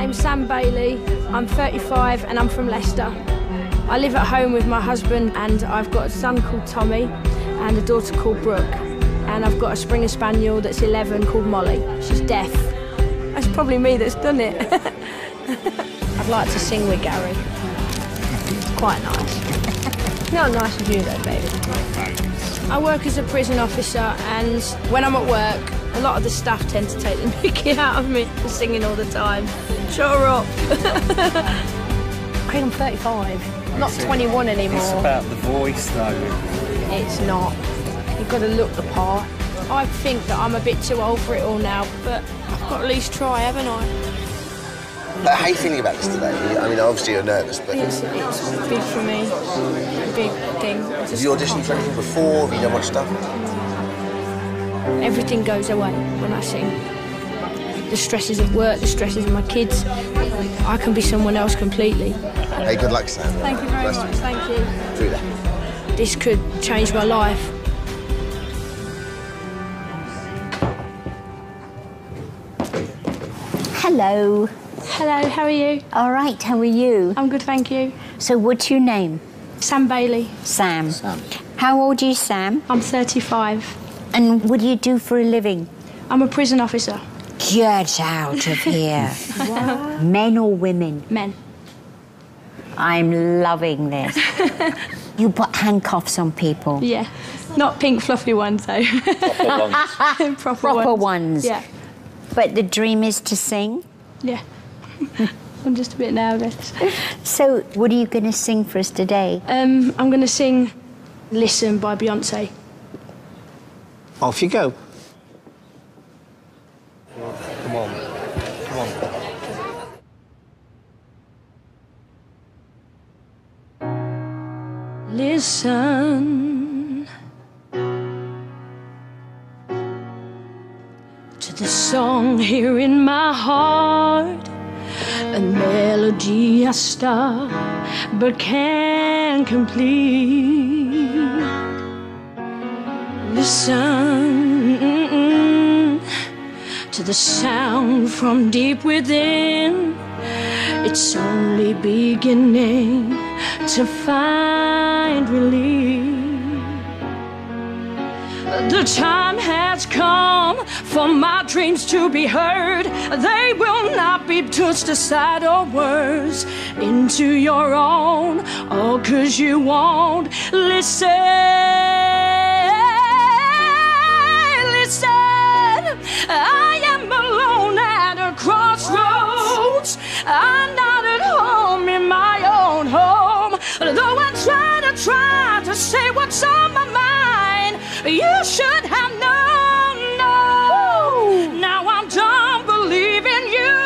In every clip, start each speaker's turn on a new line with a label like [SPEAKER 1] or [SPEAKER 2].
[SPEAKER 1] name's Sam Bailey. I'm 35 and I'm from Leicester. I live at home with my husband and I've got a son called Tommy and a daughter called Brooke. And I've got a Springer Spaniel that's 11 called Molly. She's deaf. That's probably me that's done it. I'd like to sing with Gary. It's quite nice. Not nice of you though, baby. I work as a prison officer and when I'm at work, a lot of the staff tend to take the mickey out of me for singing all the time. Shut her up. I'm 35, not 21 anymore.
[SPEAKER 2] It's about the voice though.
[SPEAKER 1] It's not. You've got to look the part. I think that I'm a bit too old for it all now, but I've got to at least try, haven't I?
[SPEAKER 3] How are you feeling about this today? I mean, obviously you're nervous, but...
[SPEAKER 1] It's big for me. A big thing.
[SPEAKER 3] Have you auditioned for anything before? Have you done much stuff?
[SPEAKER 1] Everything goes away when I sing. The stresses of work, the stresses of my kids. I can be someone else completely.
[SPEAKER 3] Hey, good luck, Sam.
[SPEAKER 1] Thank you very much, thank you.
[SPEAKER 3] Through that.
[SPEAKER 1] This could change my life.
[SPEAKER 4] Hello.
[SPEAKER 1] Hello, how are you?
[SPEAKER 4] All right, how are you?
[SPEAKER 1] I'm good, thank you.
[SPEAKER 4] So what's your name?
[SPEAKER 1] Sam Bailey.
[SPEAKER 4] Sam. How old are you, Sam?
[SPEAKER 1] I'm 35.
[SPEAKER 4] And what do you do for a living?
[SPEAKER 1] I'm a prison officer.
[SPEAKER 4] Get out of here. Men or women?
[SPEAKER 1] Men.
[SPEAKER 4] I'm loving this. You put handcuffs on people?
[SPEAKER 1] Yeah. Not pink fluffy ones, though.
[SPEAKER 2] Proper ones.
[SPEAKER 1] Proper
[SPEAKER 4] ones.
[SPEAKER 1] Yeah.
[SPEAKER 4] But the dream is to sing?
[SPEAKER 1] Yeah. I'm just a bit nervous.
[SPEAKER 4] So what are you going to sing for us today?
[SPEAKER 1] I'm going to sing Listen by Beyonce.
[SPEAKER 5] Off you go.
[SPEAKER 2] Come on. Come on.
[SPEAKER 1] Listen to the song here in my heart, a melody I start but can't complete. Listen to the sound from deep within. It's only beginning to find relief. The time has come for my dreams to be heard. They will not be pushed aside or words into your own. Oh, 'cause you won't listen. Listen, I am alone at a crossroads. I'm not at home in my own home. Though I try to say what's on my mind, you should have known, no. Now I'm done believing you.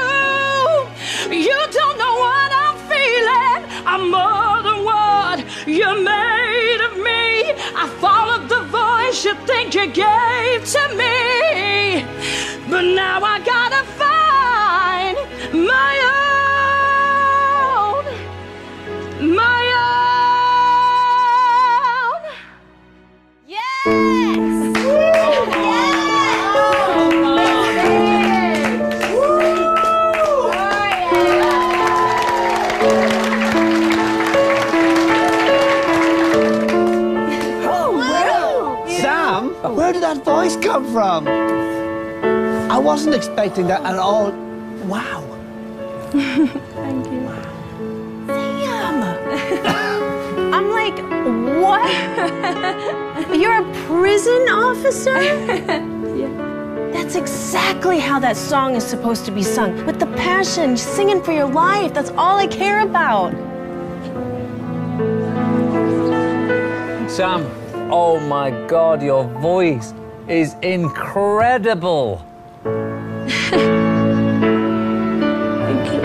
[SPEAKER 1] You don't know what I'm feeling. I'm more than what you made of me. I followed the voice you think you gave to me, but now I gotta find my own, my own. Yes!
[SPEAKER 5] Sam, where did that voice come from? I wasn't expecting that at all. Wow.
[SPEAKER 1] Thank you.
[SPEAKER 6] Sam! I'm like, what? You're a prison officer?
[SPEAKER 1] Yeah.
[SPEAKER 6] That's exactly how that song is supposed to be sung. With the passion, singing for your life. That's all I care about.
[SPEAKER 2] Sam, oh my God, your voice is incredible.
[SPEAKER 1] Thank you.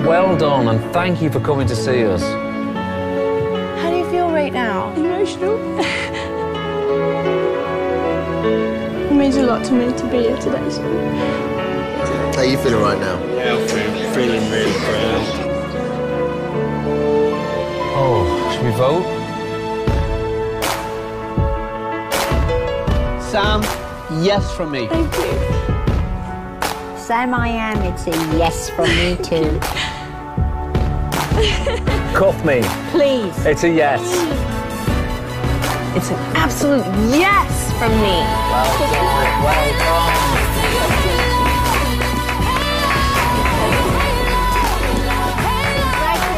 [SPEAKER 2] Well done, and thank you for coming to see us.
[SPEAKER 6] How do you feel right now?
[SPEAKER 1] Emotional. It means a lot to me to be here today. So.
[SPEAKER 3] How are you feeling right now?
[SPEAKER 7] Yeah, I'm feeling really proud.
[SPEAKER 2] Oh, should we vote?
[SPEAKER 5] Sam, yes from me.
[SPEAKER 1] Thank you.
[SPEAKER 4] Sam I Am, it's a yes from me too.
[SPEAKER 2] Cuff me.
[SPEAKER 4] Please.
[SPEAKER 2] It's a yes.
[SPEAKER 6] It's an absolute yes from me.
[SPEAKER 2] Well done.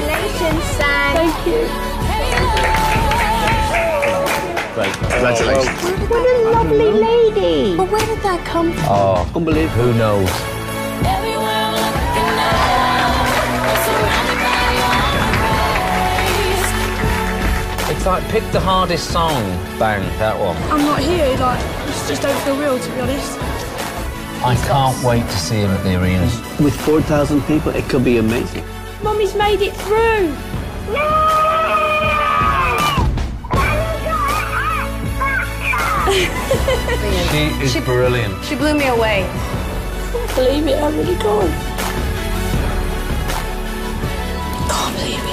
[SPEAKER 4] Congratulations, Sam.
[SPEAKER 6] Thank you.
[SPEAKER 3] Congratulations.
[SPEAKER 4] What a lovely lady.
[SPEAKER 6] But where did that come from?
[SPEAKER 2] Oh,
[SPEAKER 5] Unbelievable.
[SPEAKER 2] who knows? It's like pick the hardest song, bang, that one.
[SPEAKER 1] I'm not here, like, it just don't feel real, to be honest.
[SPEAKER 2] I can't wait to see him at the arena.
[SPEAKER 5] With 4,000 people, it could be amazing.
[SPEAKER 1] Mummy's made it through.
[SPEAKER 2] She is brilliant.
[SPEAKER 6] She blew me away.
[SPEAKER 1] I can't believe it, I really can't. Can't believe it.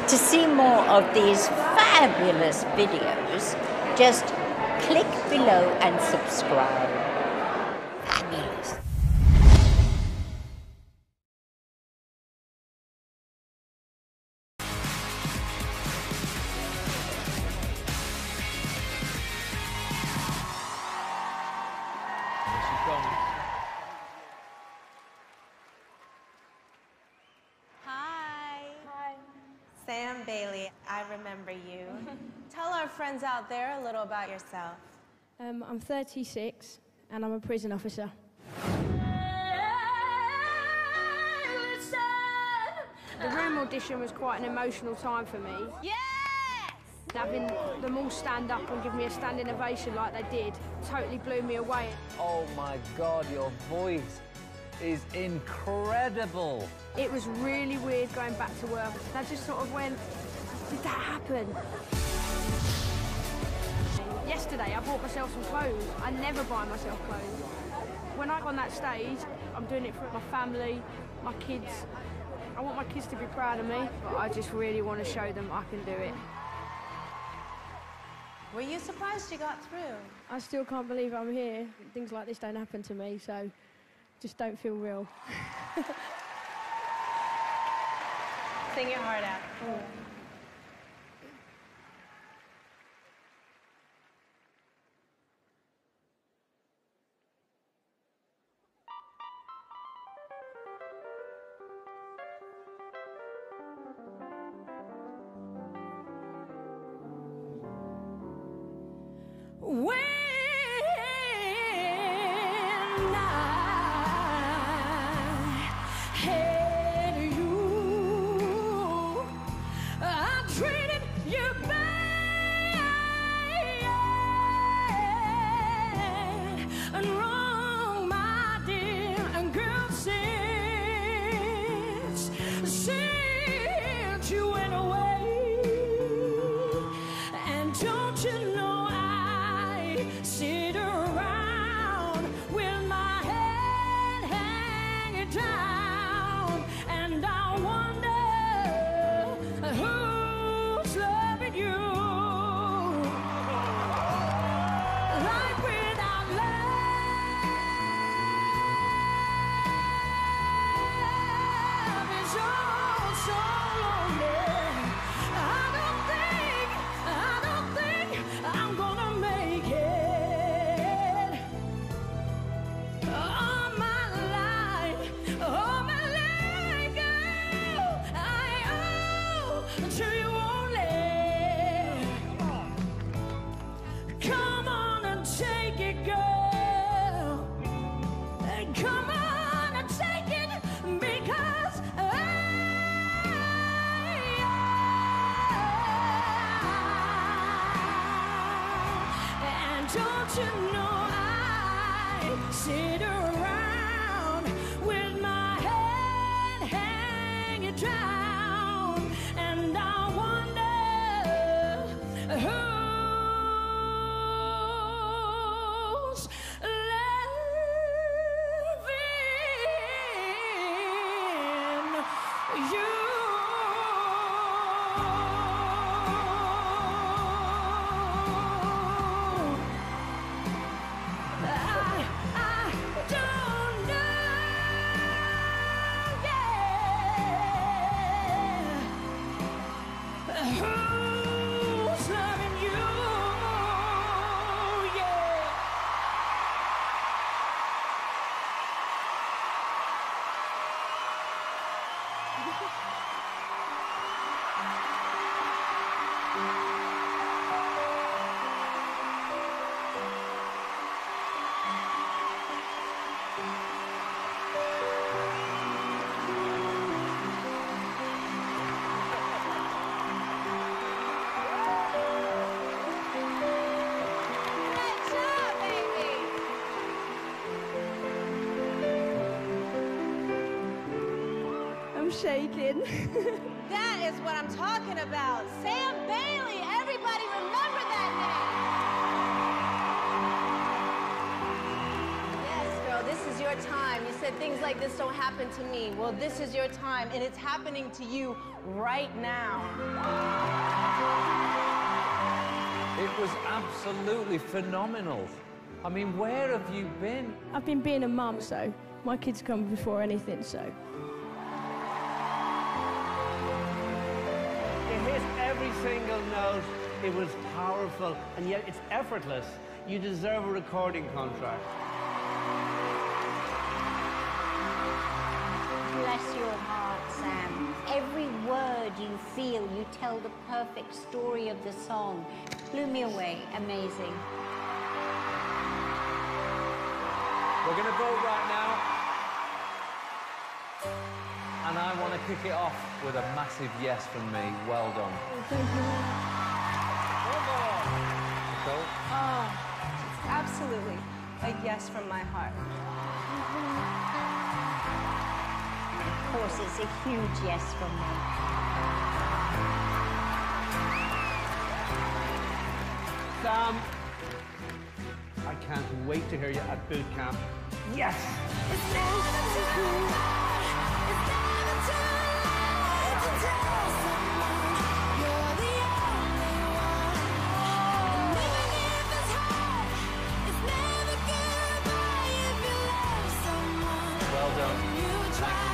[SPEAKER 4] To see more of these fabulous videos, just click below and subscribe. Fabulous.
[SPEAKER 6] Hi. Sam Bailey, I remember you. Tell our friends out there a little about yourself.
[SPEAKER 1] I'm 36 and I'm a prison officer. The room audition was quite an emotional time for me.
[SPEAKER 6] Yes!
[SPEAKER 1] Having them all stand up and give me a standing ovation like they did totally blew me away.
[SPEAKER 2] Oh my God, your voice is incredible.
[SPEAKER 1] It was really weird going back to work. I just sort of went, did that happen? Yesterday I bought myself some clothes. I never buy myself clothes. When I go on that stage, I'm doing it for my family, my kids. I want my kids to be proud of me, but I just really want to show them I can do it.
[SPEAKER 6] Were you surprised you got through?
[SPEAKER 1] I still can't believe I'm here. Things like this don't happen to me, so just don't feel real.
[SPEAKER 6] Sing your heart out.
[SPEAKER 1] When I had you, I treated you bad and wrong, my dear girl, since you went away. And don't you know sit around with my head hanging down, and I wonder who's loving you. Life without love is so lonely. I don't think I'm gonna make it. All my life, girl, I owe to you only. Come on and take it, girl. Come on and take it, because and don't you know I sit around with my head hanging down, and I wonder who's loving you. shaking.
[SPEAKER 6] That is what I'm talking about. Sam Bailey. Everybody remember that name. Yes, girl, this is your time. You said things like this don't happen to me. Well, this is your time, and it's happening to you right now.
[SPEAKER 2] It was absolutely phenomenal. I mean, where have you been?
[SPEAKER 1] I've been being a mum, so my kids come before anything, so.
[SPEAKER 5] It hit every single note. It was powerful, and yet it's effortless. You deserve a recording contract.
[SPEAKER 4] Bless your heart, Sam. Every word you feel, you tell the perfect story of the song. Blew me away. Amazing.
[SPEAKER 2] We're going to vote right now. And I want to kick it off with a massive yes from me. Well done.
[SPEAKER 1] Thank you.
[SPEAKER 2] Nicole?
[SPEAKER 6] Oh, it's absolutely a yes from my heart.
[SPEAKER 4] Of course, it's a huge yes from me.
[SPEAKER 5] Sam, I can't wait to hear you at boot camp. Yes!
[SPEAKER 1] It's never too late. It's never too late to tell someone you're the only one. And even if it's hard, it's never goodbye if you love someone.
[SPEAKER 2] Well done.
[SPEAKER 1] You try,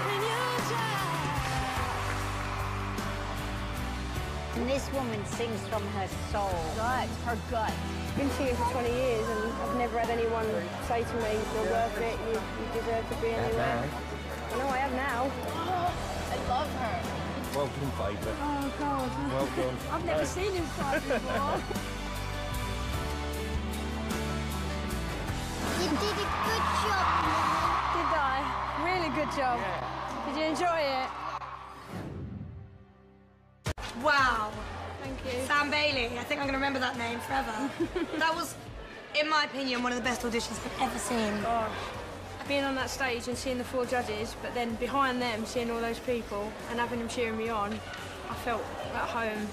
[SPEAKER 1] and you try.
[SPEAKER 4] And this woman sings from her soul.
[SPEAKER 6] Her gut.
[SPEAKER 1] I've been singing for 20 years and I've never had anyone say to me, you're worth it, you deserve to be anywhere. I know I have now.
[SPEAKER 6] I love her.
[SPEAKER 7] Well done, favourite.
[SPEAKER 1] Oh, God.
[SPEAKER 7] Well done.
[SPEAKER 1] I've never seen him cry before.
[SPEAKER 8] You did a good job, Mum.
[SPEAKER 1] Did I? Really good job. Did you enjoy it?
[SPEAKER 9] Wow.
[SPEAKER 1] Thank you.
[SPEAKER 9] Sam Bailey. I think I'm going to remember that name forever. That was, in my opinion, one of the best auditions I've ever seen.
[SPEAKER 1] Being on that stage and seeing the 4 judges, but then behind them, seeing all those people and having them cheering me on, I felt at home.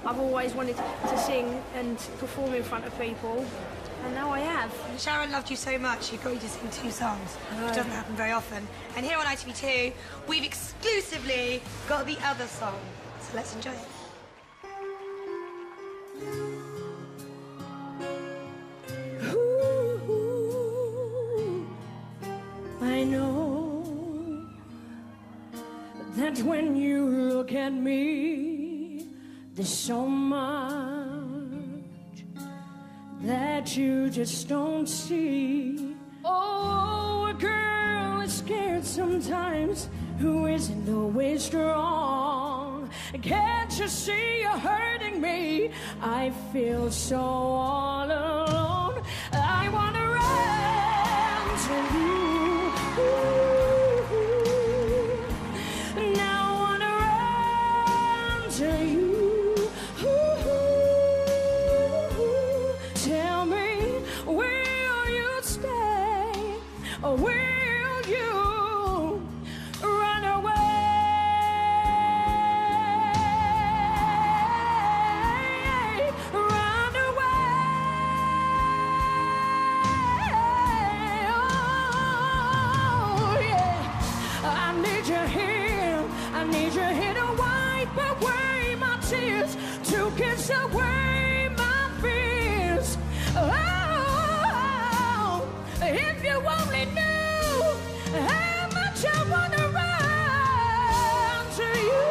[SPEAKER 1] I've always wanted to sing and perform in front of people, and now I have.
[SPEAKER 9] Sharon loved you so much, she got you to sing 2 songs, which doesn't happen very often. And here on ITV2, we've exclusively got the other song. So let's enjoy it.
[SPEAKER 1] I know that when you look at me, there's so much that you just don't see. Oh, a girl is scared sometimes who isn't always strong. Can't you see you're hurting me? I feel so all alone. I wanna run to you. Now I wanna run to you. Tell me, will you stay or will you run away? Run away. Oh, yeah. I need you here. I need you here to wipe away my tears, to kiss away my fears. Oh, if you only knew how much I wanna run to you.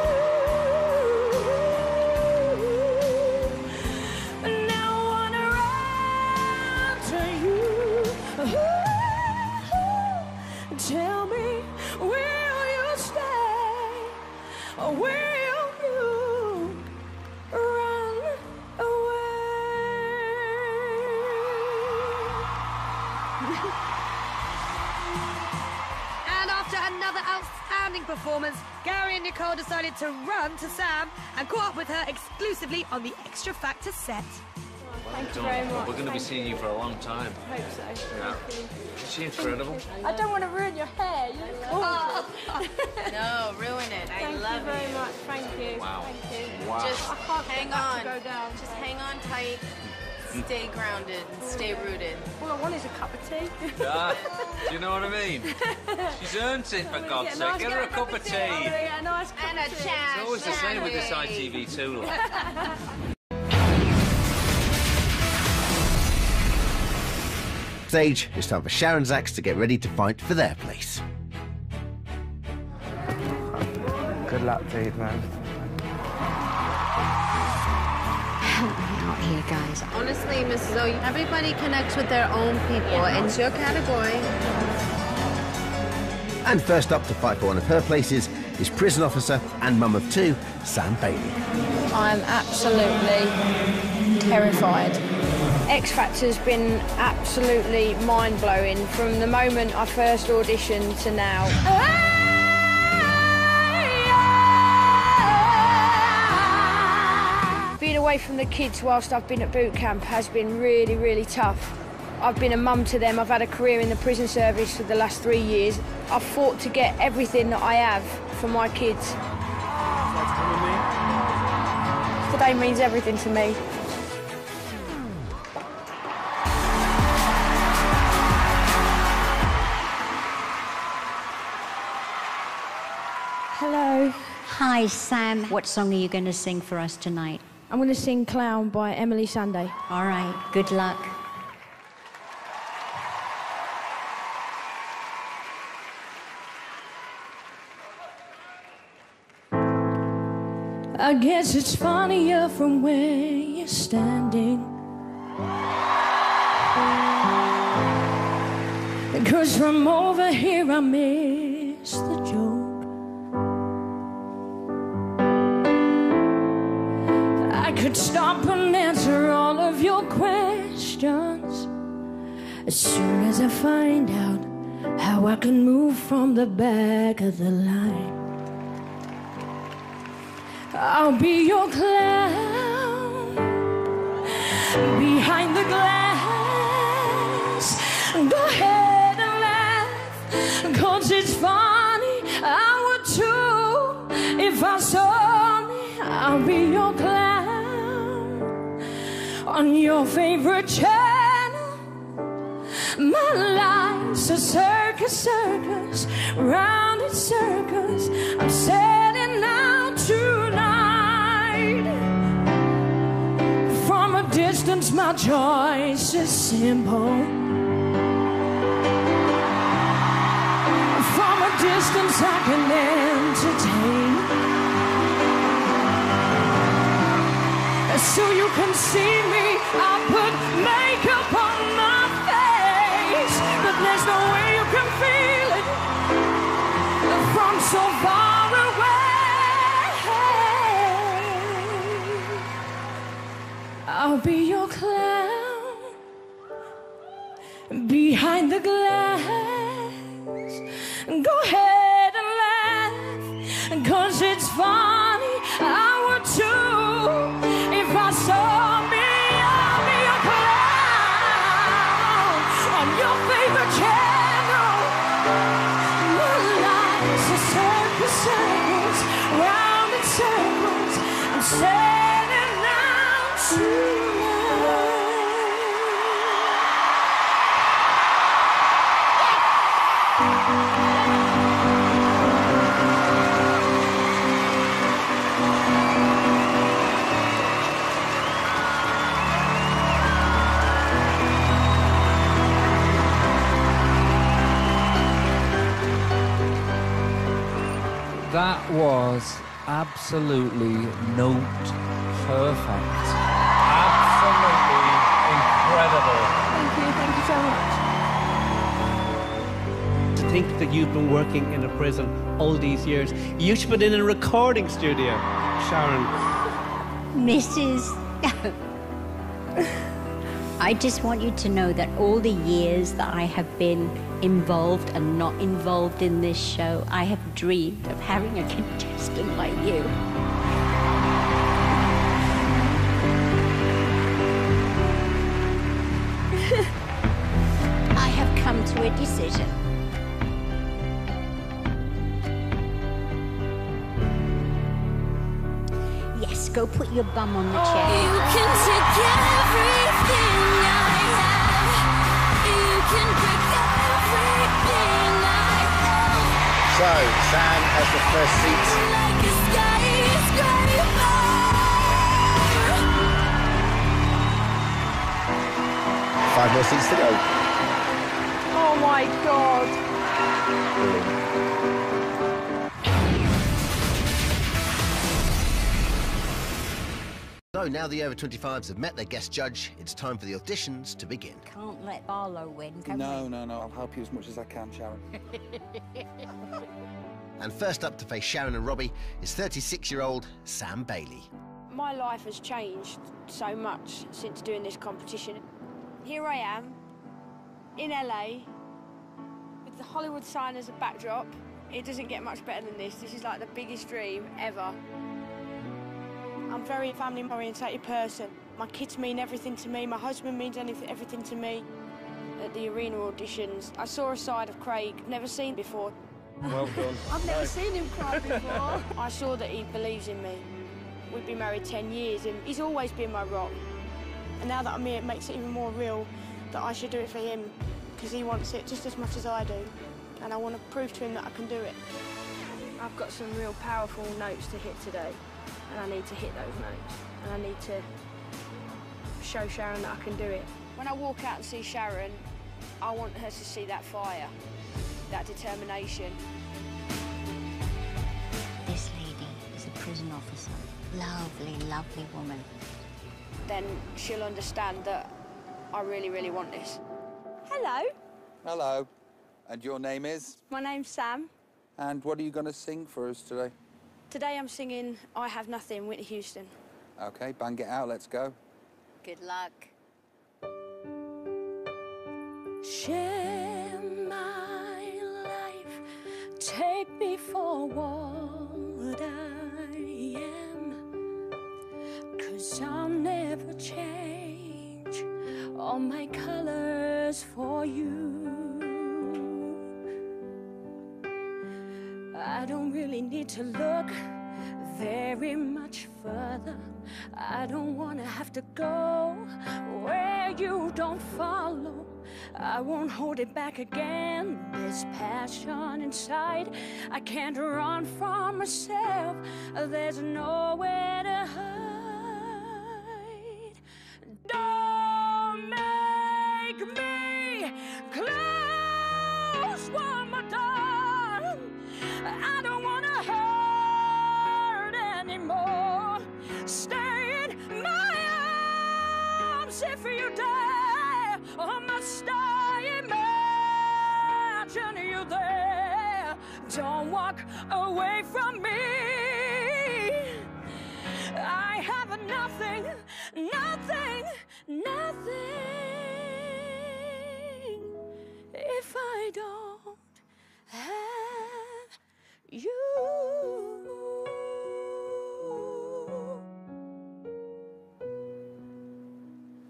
[SPEAKER 1] Now I wanna run to you. Tell me, will you stay or will you run away?
[SPEAKER 9] And after another outstanding performance, Gary and Nicole decided to run to Sam and caught up with her exclusively on the Extra Factor set.
[SPEAKER 6] Thank you very much.
[SPEAKER 2] We're going to be seeing you for a long time.
[SPEAKER 6] I hope so.
[SPEAKER 2] Yeah. Is she incredible?
[SPEAKER 6] I don't want to ruin your hair. You look gorgeous.
[SPEAKER 10] No, ruin it. I love
[SPEAKER 6] Thank you very
[SPEAKER 10] it.
[SPEAKER 6] much. Thank you.
[SPEAKER 2] Wow.
[SPEAKER 6] Thank you.
[SPEAKER 2] Wow.
[SPEAKER 10] Just
[SPEAKER 6] I can't
[SPEAKER 10] hang
[SPEAKER 6] get that
[SPEAKER 10] on.
[SPEAKER 6] to go down.
[SPEAKER 10] Just hang on tight. Stay grounded and stay rooted.
[SPEAKER 6] All I want is a cup of tea.
[SPEAKER 2] Ah, do you know what I mean? She's earned it, for God's sake. Get her a cup of tea.
[SPEAKER 6] Yeah, nice cup
[SPEAKER 10] And
[SPEAKER 6] of
[SPEAKER 10] a
[SPEAKER 6] tea.
[SPEAKER 10] chat.
[SPEAKER 2] It's always the same with this ITV2 lot.
[SPEAKER 3] Stage, it's time for Sharon's acts to get ready to fight for their place.
[SPEAKER 11] Good luck to you, man.
[SPEAKER 4] Help me out here, guys.
[SPEAKER 10] Honestly, Mrs. O, everybody connects with their own people, and it's your category.
[SPEAKER 3] And first up to fight for one of her places is prison officer and mum of two, Sam Bailey.
[SPEAKER 1] I'm absolutely terrified. X Factor's been absolutely mind-blowing from the moment I first auditioned to now. Being away from the kids whilst I've been at boot camp has been really, really tough. I've been a mum to them. I've had a career in the prison service for the last 3 years. I've fought to get everything that I have for my kids. Today means everything to me. Hello.
[SPEAKER 4] Hi, Sam. What song are you going to sing for us tonight?
[SPEAKER 1] I'm going to sing Clown by Emily Sandé.
[SPEAKER 4] All right, good luck.
[SPEAKER 1] I guess it's funnier from where you're standing. 'Cause from over here I miss the joke. I could stop and answer all of your questions as soon as I find out how I can move from the back of the line. I'll be your clown behind the glass. Go ahead and laugh, 'cause it's funny. I would too if I saw me. I'll be your clown on your favorite channel. My life's a circus, circus, round in circus. I'm setting out tonight. From a distance, my choice is simple. From a distance, I can entertain. So you can see me, I put makeup on my face, but there's no way you can feel it from so far away. I'll be your clown behind the glass. Go ahead and laugh, 'cause it's funny. I would too if I saw me. I'll be your clown on your favorite channel. My life's a circus, circus, round in circles. I'm setting out tonight.
[SPEAKER 2] That was absolutely note perfect. Absolutely incredible.
[SPEAKER 1] Thank you so much.
[SPEAKER 11] To think that you've been working in a prison all these years. You should have been in a recording studio, Sharon.
[SPEAKER 4] Mrs. I just want you to know that all the years that I have been involved and not involved in this show, I have dreamed of having a contestant like you. put your bum on the chair.
[SPEAKER 1] You can take everything I have. You can break everything I have.
[SPEAKER 3] So, Sam has the first seat.
[SPEAKER 1] Like a skyscraper.
[SPEAKER 3] 5 more seats to go.
[SPEAKER 6] Oh my God.
[SPEAKER 3] So now the over 25s have met their guest judge, it's time for the auditions to begin.
[SPEAKER 4] Can't let Barlow win, can
[SPEAKER 12] No,
[SPEAKER 4] we?
[SPEAKER 12] no, no. I'll help you as much as I can, Sharon.
[SPEAKER 3] And first up to face Sharon and Robbie is 36-year-old Sam Bailey.
[SPEAKER 13] My life has changed so much since doing this competition. Here I am, in LA, with the Hollywood sign as a backdrop. It doesn't get much better than this. This is like the biggest dream ever. I'm a very family-orientated person. My kids mean everything to me. My husband means everything to me. At the arena auditions, I saw a side of Craig I've never seen before.
[SPEAKER 12] Well done.
[SPEAKER 13] I've never seen him cry before. I saw that he believes in me. We've been married 10 years and he's always been my rock. And now that I'm here, it makes it even more real that I should do it for him because he wants it just as much as I do. And I want to prove to him that I can do it. I've got some real powerful notes to hit today. And I need to hit those notes. And I need to show Sharon that I can do it. When I walk out and see Sharon, I want her to see that fire, that determination.
[SPEAKER 4] This lady is a prison officer. Lovely, lovely woman.
[SPEAKER 13] Then she'll understand that I really, really want this. Hello,
[SPEAKER 12] Hello. And your name is?
[SPEAKER 13] my name's Sam.
[SPEAKER 12] And what are you going to sing for us today?
[SPEAKER 13] Today I'm singing I Have Nothing, Whitney Houston.
[SPEAKER 12] OK, bang it out. Let's go.
[SPEAKER 4] Good luck.
[SPEAKER 1] Share my life, take me for what I am, 'cause I'll never change all my colors for you. I don't really need to look very much further. I don't want to have to go where you don't follow. I won't hold it back again. This passion inside, I can't run from myself. There's nowhere to hide. Don't make me close one more door. I don't want to hurt anymore. Stay in my arms if you dare, or must I imagine you there? Don't walk away from me. I have nothing, nothing, nothing if I don't have you.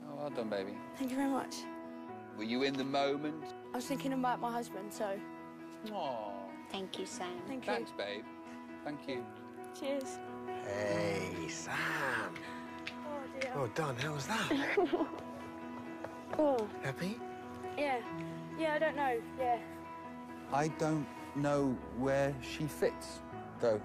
[SPEAKER 12] Oh, well done, baby.
[SPEAKER 13] Thank you very much.
[SPEAKER 12] Were you in the moment?
[SPEAKER 13] I was thinking about my husband, so
[SPEAKER 12] Aww.
[SPEAKER 4] Thank you, Sam.
[SPEAKER 13] thank you.
[SPEAKER 12] Thanks, babe. Thank you.
[SPEAKER 13] Cheers.
[SPEAKER 3] Hey, Sam.
[SPEAKER 13] Oh dear.
[SPEAKER 3] Well done, how was that?
[SPEAKER 13] Oh,
[SPEAKER 3] Happy?
[SPEAKER 13] yeah. Yeah, I don't know. Yeah.
[SPEAKER 12] I don't know where she fits, though.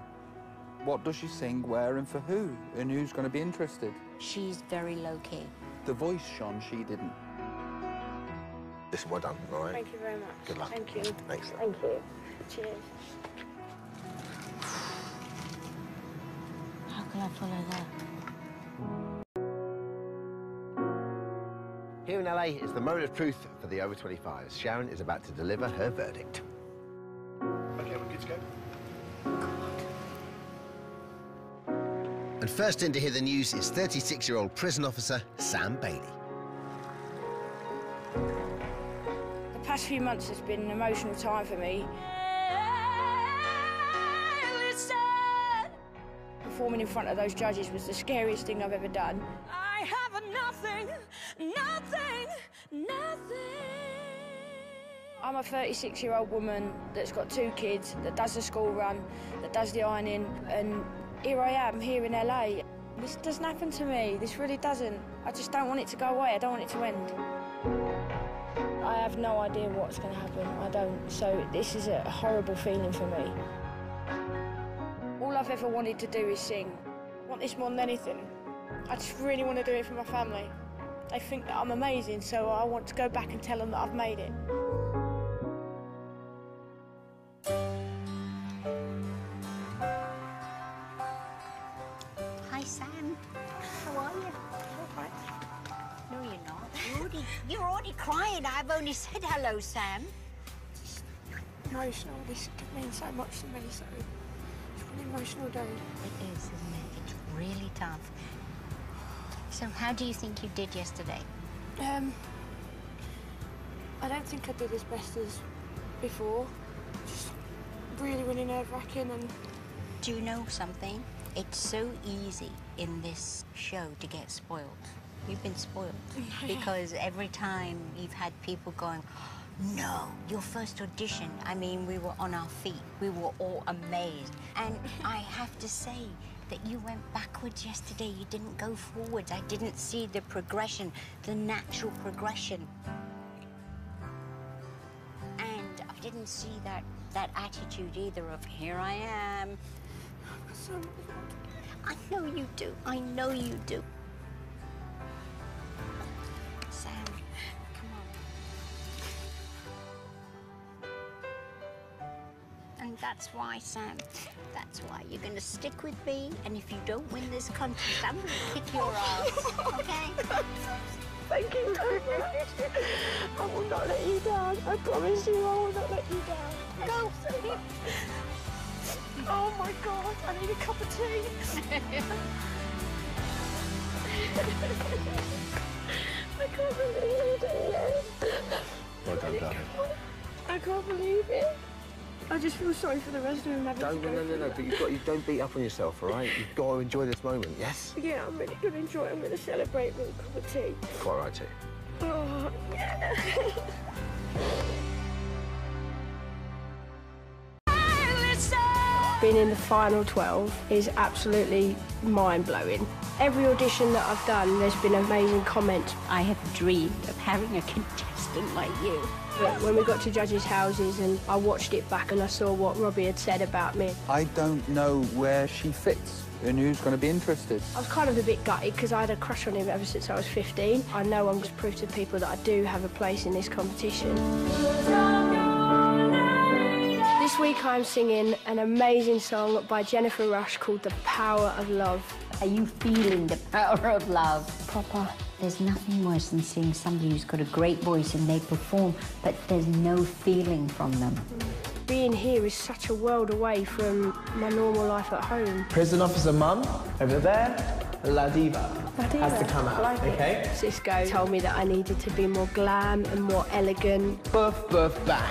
[SPEAKER 12] What does she sing, where and for who? And who's going to be interested?
[SPEAKER 4] She's very low-key.
[SPEAKER 12] The voice shone, she didn't.
[SPEAKER 3] Listen, well done, all right?
[SPEAKER 13] Thank you very much.
[SPEAKER 3] Good luck.
[SPEAKER 13] Thank you.
[SPEAKER 3] Thanks.
[SPEAKER 13] Thank you. Cheers.
[SPEAKER 4] How can I follow that?
[SPEAKER 3] Here in LA is the moment of truth for the over 25s. Sharon is about to deliver her verdict. Okay, we're good to go. And first in to hear the news is 36-year-old prison officer Sam Bailey.
[SPEAKER 13] The past few months has been an emotional time for me. Performing in front of those judges was the scariest thing I've ever done.
[SPEAKER 1] I have nothing, nothing, nothing.
[SPEAKER 13] I'm a 36-year-old woman that's got 2 kids, that does the school run, that does the ironing, and here I am, here in LA. This doesn't happen to me. This really doesn't. I just don't want it to go away. I don't want it to end. I have no idea what's going to happen. I don't. So this is a horrible feeling for me. All I've ever wanted to do is sing. I want this more than anything. I just really want to do it for my family. They think that I'm amazing, so I want to go back and tell them that I've made it.
[SPEAKER 4] Hi, Sam. How are you?
[SPEAKER 13] All right.
[SPEAKER 4] No, you're not. You're already crying. I've only said hello, Sam.
[SPEAKER 13] Just emotional. This means so much to me, so it's an emotional day.
[SPEAKER 4] It is, isn't it? It's really tough. So how do you think you did yesterday?
[SPEAKER 13] I don't think I did as best as before. Just really, really nerve-wracking and...
[SPEAKER 4] Do you know something? It's so easy in this show to get spoiled. You've been spoiled because every time you've had people going, no, your first audition, I mean, we were on our feet. We were all amazed. And I have to say that you went backwards yesterday. You didn't go forwards. I didn't see the progression, the natural progression. And I didn't see that attitude either of, here I am. I know you do. I know you do. Sam, come on. And that's why, Sam, that's why you're going to stick with me. And if you don't win this contest, I'm going to kick your ass, okay?
[SPEAKER 13] Thank you so much. I will not let you down. I promise you, I will not let you down.
[SPEAKER 4] Go.
[SPEAKER 13] Oh my God, I need a cup of tea. I can't believe it.
[SPEAKER 3] Well done, darling.
[SPEAKER 13] I can't believe it. I just feel sorry for the rest of them having to go through
[SPEAKER 3] No, but you don't beat up on yourself, all right? You've got to enjoy this moment, yes?
[SPEAKER 13] Yeah, I'm really going to enjoy it. I'm going to celebrate with a cup of tea.
[SPEAKER 3] Quite right, too.
[SPEAKER 13] Oh, yeah. Being in the final 12 is absolutely mind-blowing. Every audition that I've done, there's been amazing comments.
[SPEAKER 4] I have dreamed of having a contestant like you.
[SPEAKER 13] But when we got to judges' houses and I watched it back and I saw what Robbie had said about me.
[SPEAKER 12] I don't know where she fits and who's going to be interested.
[SPEAKER 13] I was kind of a bit gutted because I had a crush on him ever since I was 15. I know I'm just proof to people that I do have a place in this competition. This week I'm singing an amazing song by Jennifer Rush called The Power of Love.
[SPEAKER 4] Are you feeling the power of love?
[SPEAKER 13] Proper.
[SPEAKER 4] There's nothing worse than seeing somebody who's got a great voice and they perform, but there's no feeling from them.
[SPEAKER 13] Being here is such a world away from my normal life at home.
[SPEAKER 5] Prison officer mum, over there, La Diva. Has to come out,
[SPEAKER 13] like
[SPEAKER 5] okay?
[SPEAKER 13] Cisco told me that I needed to be more glam and more elegant.
[SPEAKER 5] Boof, boof, bang.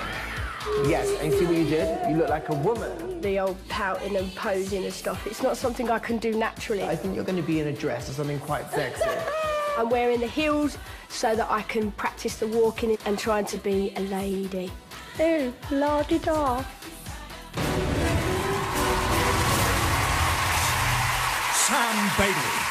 [SPEAKER 5] Yes, and see what you did? You look like a woman.
[SPEAKER 13] The old pouting and posing and stuff, it's not something I can do naturally.
[SPEAKER 5] I think you're going to be in a dress or something quite sexy.
[SPEAKER 13] I'm wearing the heels so that I can practice the walking and trying to be a lady. Ooh, la-di-da.
[SPEAKER 14] Sam Bailey.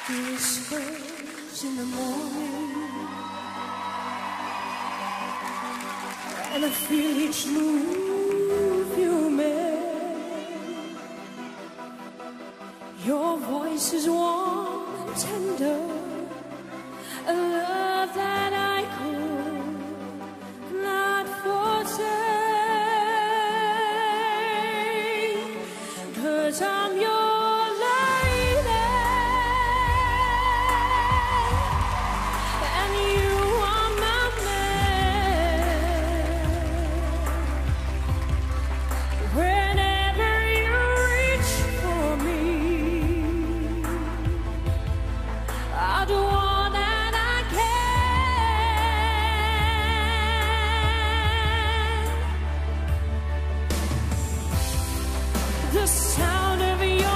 [SPEAKER 1] Whispers in the morning, and I feel each move you make. Your voice is warm and tender, a love that I could not forsake, 'cause I'm your the sound of your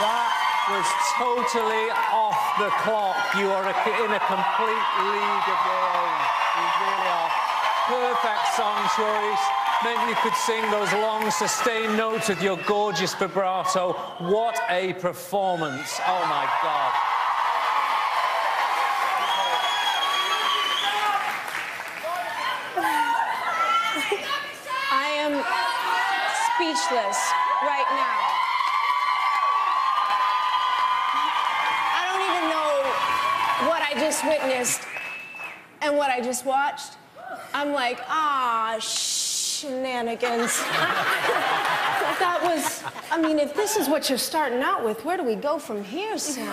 [SPEAKER 2] That was totally off the clock. You are in a complete league of your own. You really are. Perfect song choice. Meant you could sing those long, sustained notes with your gorgeous vibrato. What a performance. Oh, my God.
[SPEAKER 6] I am speechless right now. I don't even know what I just witnessed and what I just watched. I'm like, shenanigans. That was, I mean, if this is what you're starting out with, where do we go from here, Sam?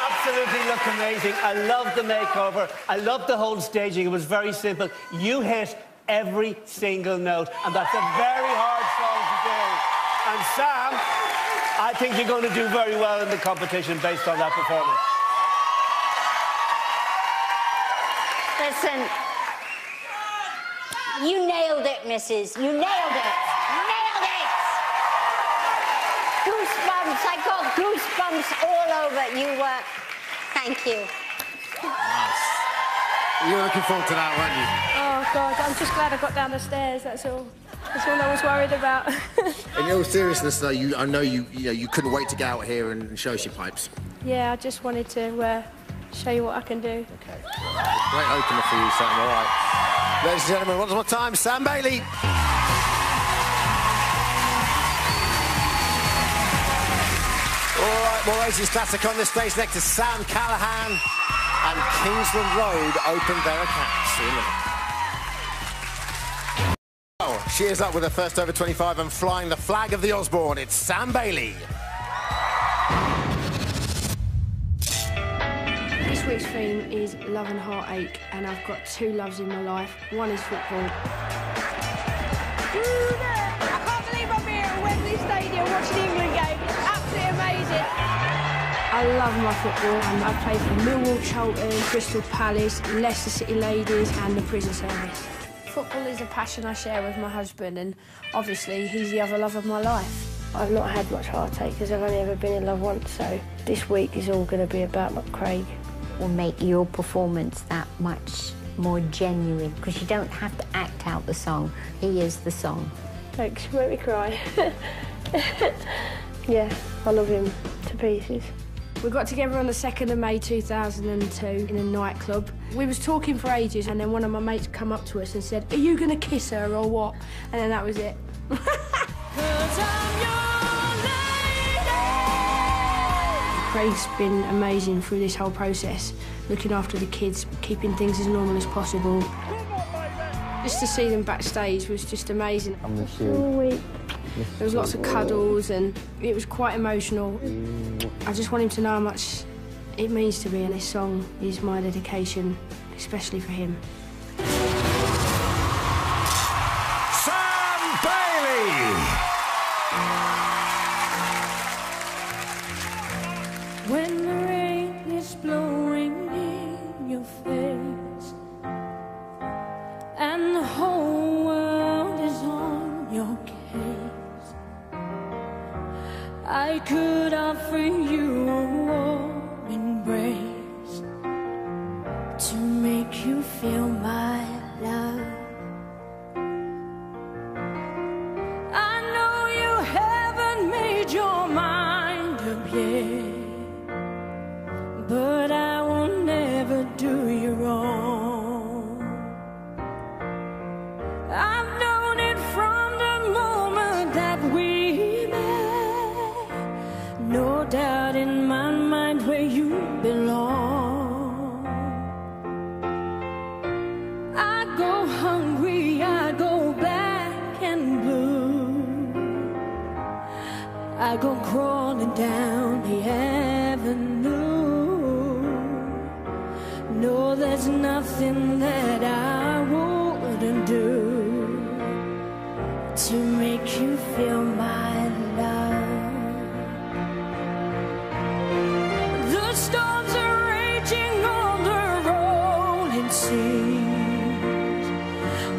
[SPEAKER 5] Absolutely look amazing. I love the makeover. I love the whole staging. It was very simple. You hit every single note, and that's a very hard song to do. And Sam, I think you're going to do very well in the competition based on that performance.
[SPEAKER 4] Listen, you nailed it, Mrs. You nailed it. Nailed it. Goosebumps. I got goosebumps all over. You were... Thank you.
[SPEAKER 3] Nice. You were looking forward to that, weren't you?
[SPEAKER 13] Oh, God, I'm just glad I got down the stairs, that's all. That's all I was worried about.
[SPEAKER 3] In all seriousness, though, I know you couldn't wait to get out here and show us your pipes.
[SPEAKER 13] Yeah, I just wanted to show you what I can do.
[SPEAKER 3] OK. Great opener for you, Sam. All right. Ladies and gentlemen, one more time, Sam Bailey. All right, more 80s classic on this stage next to Sam Callahan and Kingsland Road open their accounts. See you in a minute. Oh, she is up with her first over 25 and flying the flag of the Osborne. It's Sam Bailey.
[SPEAKER 13] This week's theme is love and heartache, and I've got two loves in my life. One is football.
[SPEAKER 15] I can't believe I'm here at Wembley Stadium watching the England game. It's absolutely amazing.
[SPEAKER 13] I love my football, and I play for Millwall, Charlton, Crystal Palace, Leicester City Ladies and the Prison Service. Football is a passion I share with my husband, and obviously he's the other love of my life. I've not had much heartache because I've only ever been in love once, so this week is all going to be about Craig.
[SPEAKER 4] Will make your performance that much more genuine, because you don't have to act out the song. He is the song.
[SPEAKER 13] Thanks, you make me cry. Yeah, I love him to pieces. We got together on the 2nd of May 2002 in a nightclub. We was talking for ages, and then one of my mates come up to us and said, "Are you going to kiss her or what?" And then that was it. Craig's been amazing through this whole process, looking after the kids, keeping things as normal as possible. Just to see them backstage was just amazing.
[SPEAKER 16] I miss you.
[SPEAKER 13] All week. There was lots of cuddles, and it was quite emotional. I just want him to know how much it means to me, and this song is my dedication, especially for him.
[SPEAKER 14] Sam Bailey!
[SPEAKER 1] When the rain is blowing in your face and the whole world is on your case, I could offer you a warm embrace to make you feel my love. I know you haven't made your mind up yet, but I will never do you wrong. I've known it from the moment that we met. No doubt in my mind where you belong. I go hungry, I go black and blue. I go crawling down the avenue. No, there's nothing that I wouldn't do to make you feel my love. The storms are raging on the rolling seas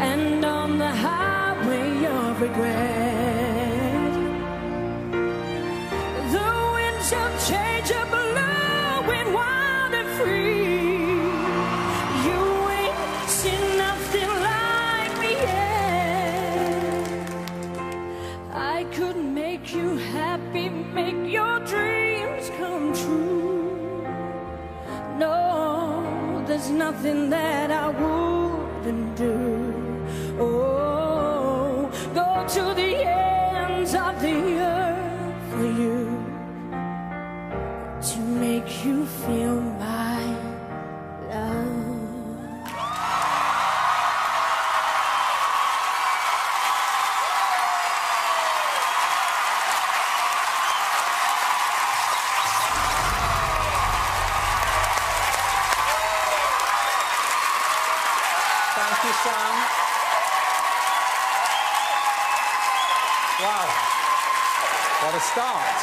[SPEAKER 1] and on the highway of regret. to the ends of the earth for you, to make you feel my love.
[SPEAKER 2] Thank you, Sam. Wow. What a start.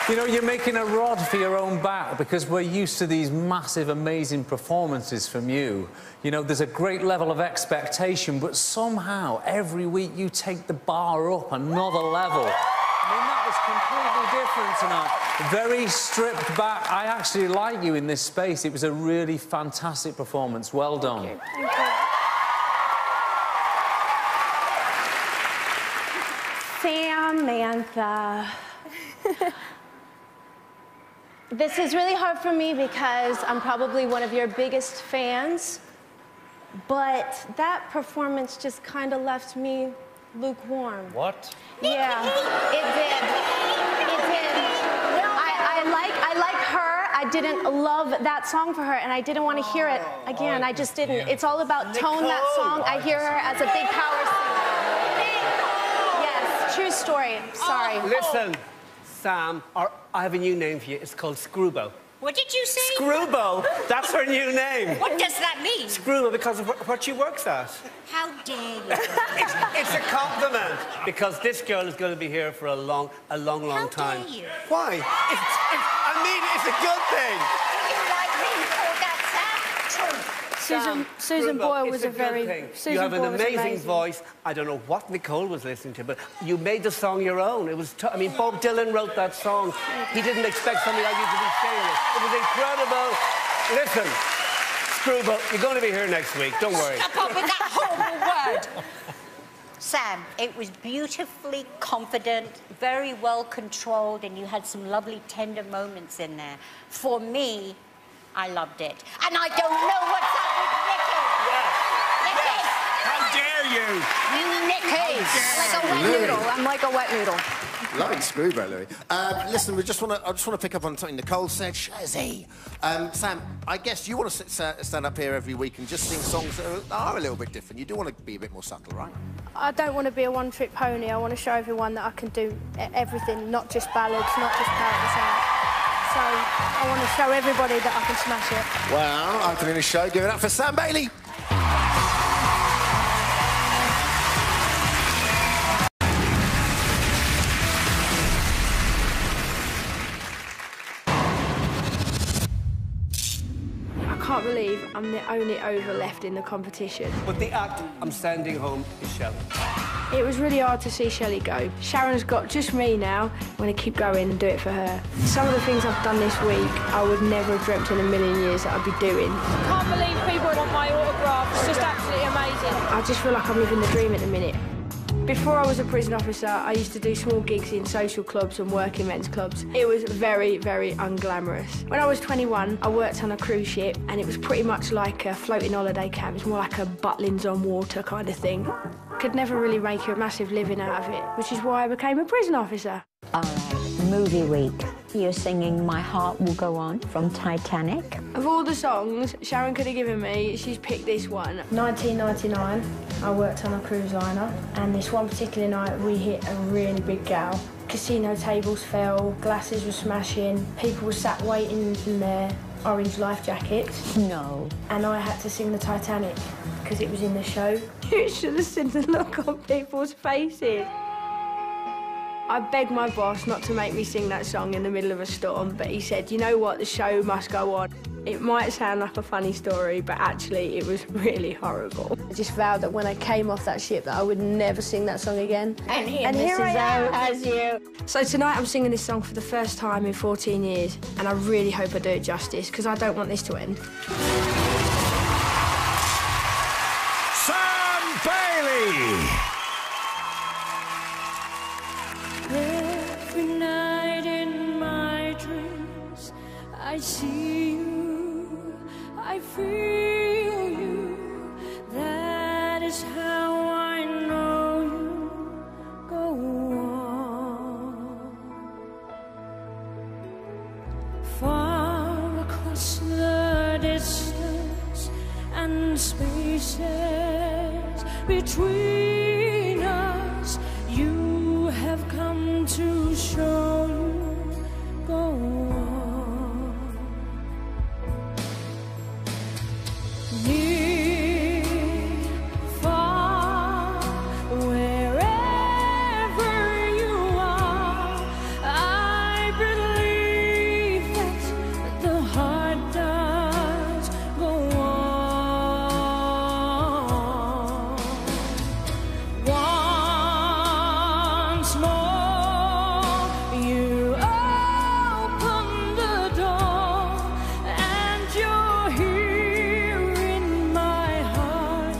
[SPEAKER 2] You know, you're making a rod for your own back because we're used to these massive, amazing performances from you. You know, there's a great level of expectation, but somehow every week you take the bar up another level. I mean, that was completely different tonight. Very stripped back. I actually like you in this space. It was a really fantastic performance. Well done.
[SPEAKER 13] Thank you. Thank you.
[SPEAKER 6] Samantha. This is really hard for me because I'm probably one of your biggest fans, but that performance just kind of left me lukewarm.
[SPEAKER 11] What?
[SPEAKER 6] Yeah, it did. It did. I like her. I didn't love that song for her, and I didn't want to hear it again. I just didn't. It's all about tone, that song. I hear her as a big power singer. Yes, true story. Sorry.
[SPEAKER 5] Listen, Sam, I have a new name for you. It's called Screwbo.
[SPEAKER 4] What did you say?
[SPEAKER 5] Screwbo. That's her new name.
[SPEAKER 4] What does that mean?
[SPEAKER 5] Screwbo because of what she works at.
[SPEAKER 4] How dare you?
[SPEAKER 5] It's a compliment because this girl is going to be here for a long time.
[SPEAKER 4] How dare you?
[SPEAKER 5] Why? I mean, it's a good thing.
[SPEAKER 4] You like me for that, Sam?
[SPEAKER 13] Susan Boyle was a very...
[SPEAKER 5] You have an amazing voice. I don't know what Nicole was listening to, but you made the song your own. It was... I mean, Bob Dylan wrote that song. He didn't expect somebody like you to be singing it. It was incredible. Listen, Screwball, you're going to be here next week. Don't worry.
[SPEAKER 4] Stop up with that horrible word. Sam, it was beautifully confident, very well controlled, and you had some lovely tender moments in there. For me, I loved it. And I don't know what's up with Nicky. Nicky!
[SPEAKER 14] How dare you?
[SPEAKER 4] Nicky! Like a wet noodle. I'm like a wet noodle.
[SPEAKER 3] Lovely Screwball, Louis. Listen, I just want to pick up on something Nicole said. Shazzy. Sam, I guess you want to stand up here every week and just sing songs that are a little bit different. You do want to be a bit more subtle, right?
[SPEAKER 13] I don't want to be a one-trick pony. I want to show everyone that I can do everything, not just ballads, not just parody songs. So I want to show everybody that I can smash it.
[SPEAKER 3] Well, opening the show, give it up for Sam Bailey.
[SPEAKER 13] I can't believe I'm the only over left in the competition.
[SPEAKER 5] But the act I'm sending home is Shelley.
[SPEAKER 13] It was really hard to see Shelley go. Sharon's got just me now. I'm going to keep going and do it for her. Some of the things I've done this week, I would never have dreamt in a million years that I'd be doing.
[SPEAKER 15] I can't believe people want my autograph. It's just absolutely amazing.
[SPEAKER 13] I just feel like I'm living the dream at the minute. Before I was a prison officer, I used to do small gigs in social clubs and work in men's clubs. It was very, very unglamorous. When I was 21, I worked on a cruise ship, and it was pretty much like a floating holiday camp. It was more like a Butlins on water kind of thing. Could never really make a massive living out of it, which is why I became a prison officer.
[SPEAKER 4] All right, movie week. You're singing My Heart Will Go On from Titanic.
[SPEAKER 13] Of all the songs Sharon could have given me, she's picked this one. 1999, I worked on a cruise liner, and this one particular night we hit a really big gale. Casino tables fell, glasses were smashing, people were sat waiting in their orange life jackets.
[SPEAKER 4] No.
[SPEAKER 13] And I had to sing the Titanic because it was in the show. You should have seen the look on people's faces. I begged my boss not to make me sing that song in the middle of a storm, but he said, you know what, the show must go on. It might sound like a funny story, but actually it was really horrible. I just vowed that when I came off that ship that I would never sing that song again.
[SPEAKER 4] And here I am as you.
[SPEAKER 13] So tonight I'm singing this song for the first time in 14 years, and I really hope I do it justice, because I don't want this to end.
[SPEAKER 14] Sam Bailey!
[SPEAKER 1] Every night in my dreams, I see you, I feel you. That is how I know between us. You have come to show you go on. Near, far, wherever you are, I believe that the heart does go on. Once more, you open the door, and you're here in my heart,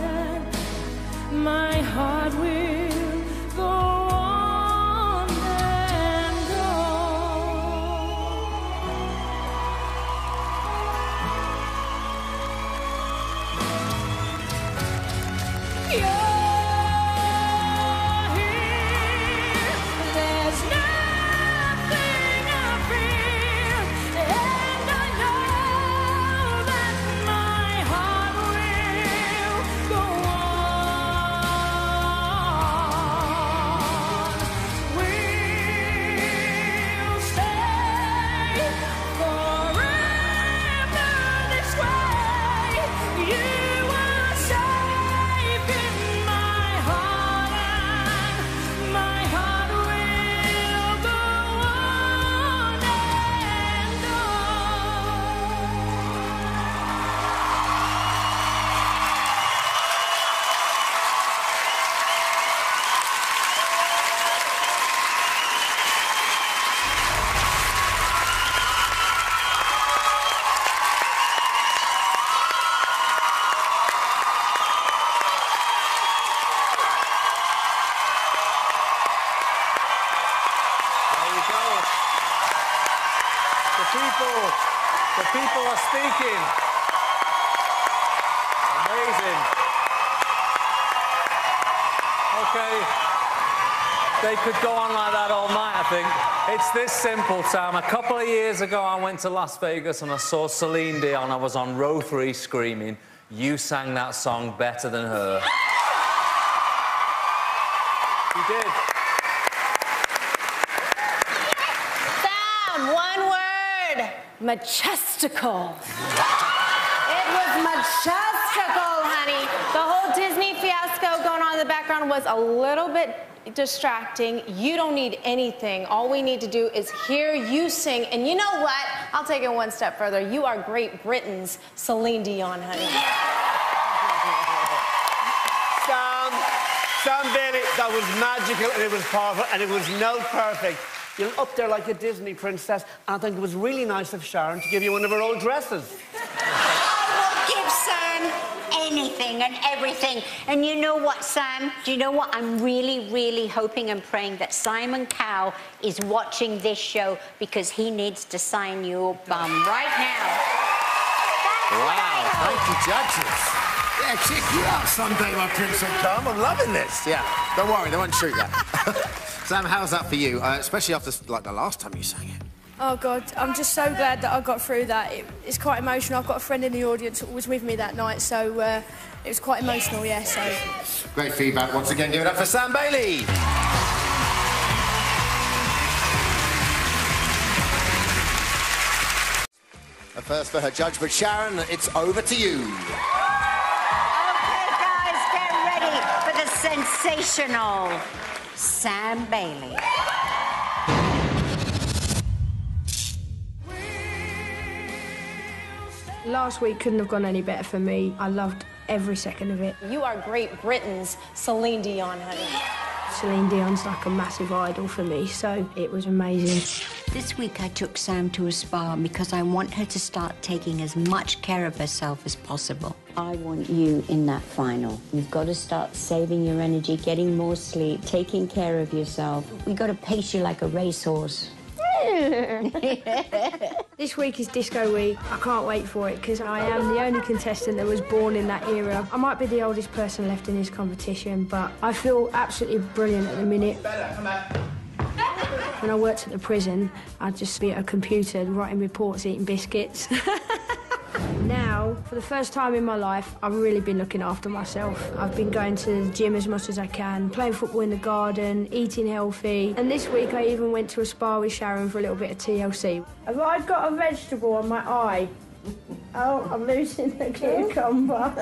[SPEAKER 1] and my heart will go on and on. You're there's nothing I fear, and I know that my heart will go on. We'll stay forever this way. You are safe in my heart, and my heart will go on and on.
[SPEAKER 2] There you go. The people are speaking. Amazing. Okay. They could go on like that all night, I think. It's this simple, Sam. A couple of years ago, I went to Las Vegas and I saw Celine Dion. I was on row 3 screaming, "You sang that song better than her." You did.
[SPEAKER 6] Sam, one word. Majestical. It was majestical, honey. The whole Disney fiasco going on in the background was a little bit distracting. You don't need anything. All we need to do is hear you sing. And you know what? I'll take it one step further. You are Great Britain's Celine Dion, honey.
[SPEAKER 5] Sam Bailey, that was magical and it was powerful and it was note perfect. You're up there like a Disney princess, and I think it was really nice of Sharon to give you one of her old dresses.
[SPEAKER 4] Give Sam anything and everything. And you know what, Sam? Do you know what? I'm really, really hoping and praying that Simon Cowell is watching this show because he needs to sign your bum right now.
[SPEAKER 3] Wow, thank you, judges. Yeah, check you out someday, my prince will come. I'm loving this. Yeah, don't worry, they won't shoot that. Sam, how's that for you? Especially after, like, the last time you sang it.
[SPEAKER 13] Oh, God, I'm just so glad that I got through that. It's quite emotional. I've got a friend in the audience who was with me that night, so it was quite emotional, yeah, so...
[SPEAKER 3] Great feedback. Once again, give it up for Sam Bailey. A first for her judge, but Sharon, it's over to you.
[SPEAKER 4] Okay, guys, get ready for the sensational Sam Bailey.
[SPEAKER 16] Last week couldn't have gone any better for me. I loved every second of it.
[SPEAKER 6] You are Great Britain's Celine Dion, honey.
[SPEAKER 16] Celine Dion's like a massive idol for me, so it was amazing.
[SPEAKER 4] This week I took Sam to a spa because I want her to start taking as much care of herself as possible. I want you in that final. You've got to start saving your energy, getting more sleep, taking care of yourself. We've got to pace you like a racehorse.
[SPEAKER 16] This week is Disco Week. I can't wait for it because I am the only contestant that was born in that era. I might be the oldest person left in this competition, but I feel absolutely brilliant at the minute. When I worked at the prison, I'd just be at a computer writing reports, eating biscuits. now, for the first time in my life, I've really been looking after myself. I've been going to the gym as much as I can, playing football in the garden, eating healthy. And this week I even went to a spa with Sharon for a little bit of TLC. Have I got a vegetable on my eye? Oh, I'm losing the cucumber.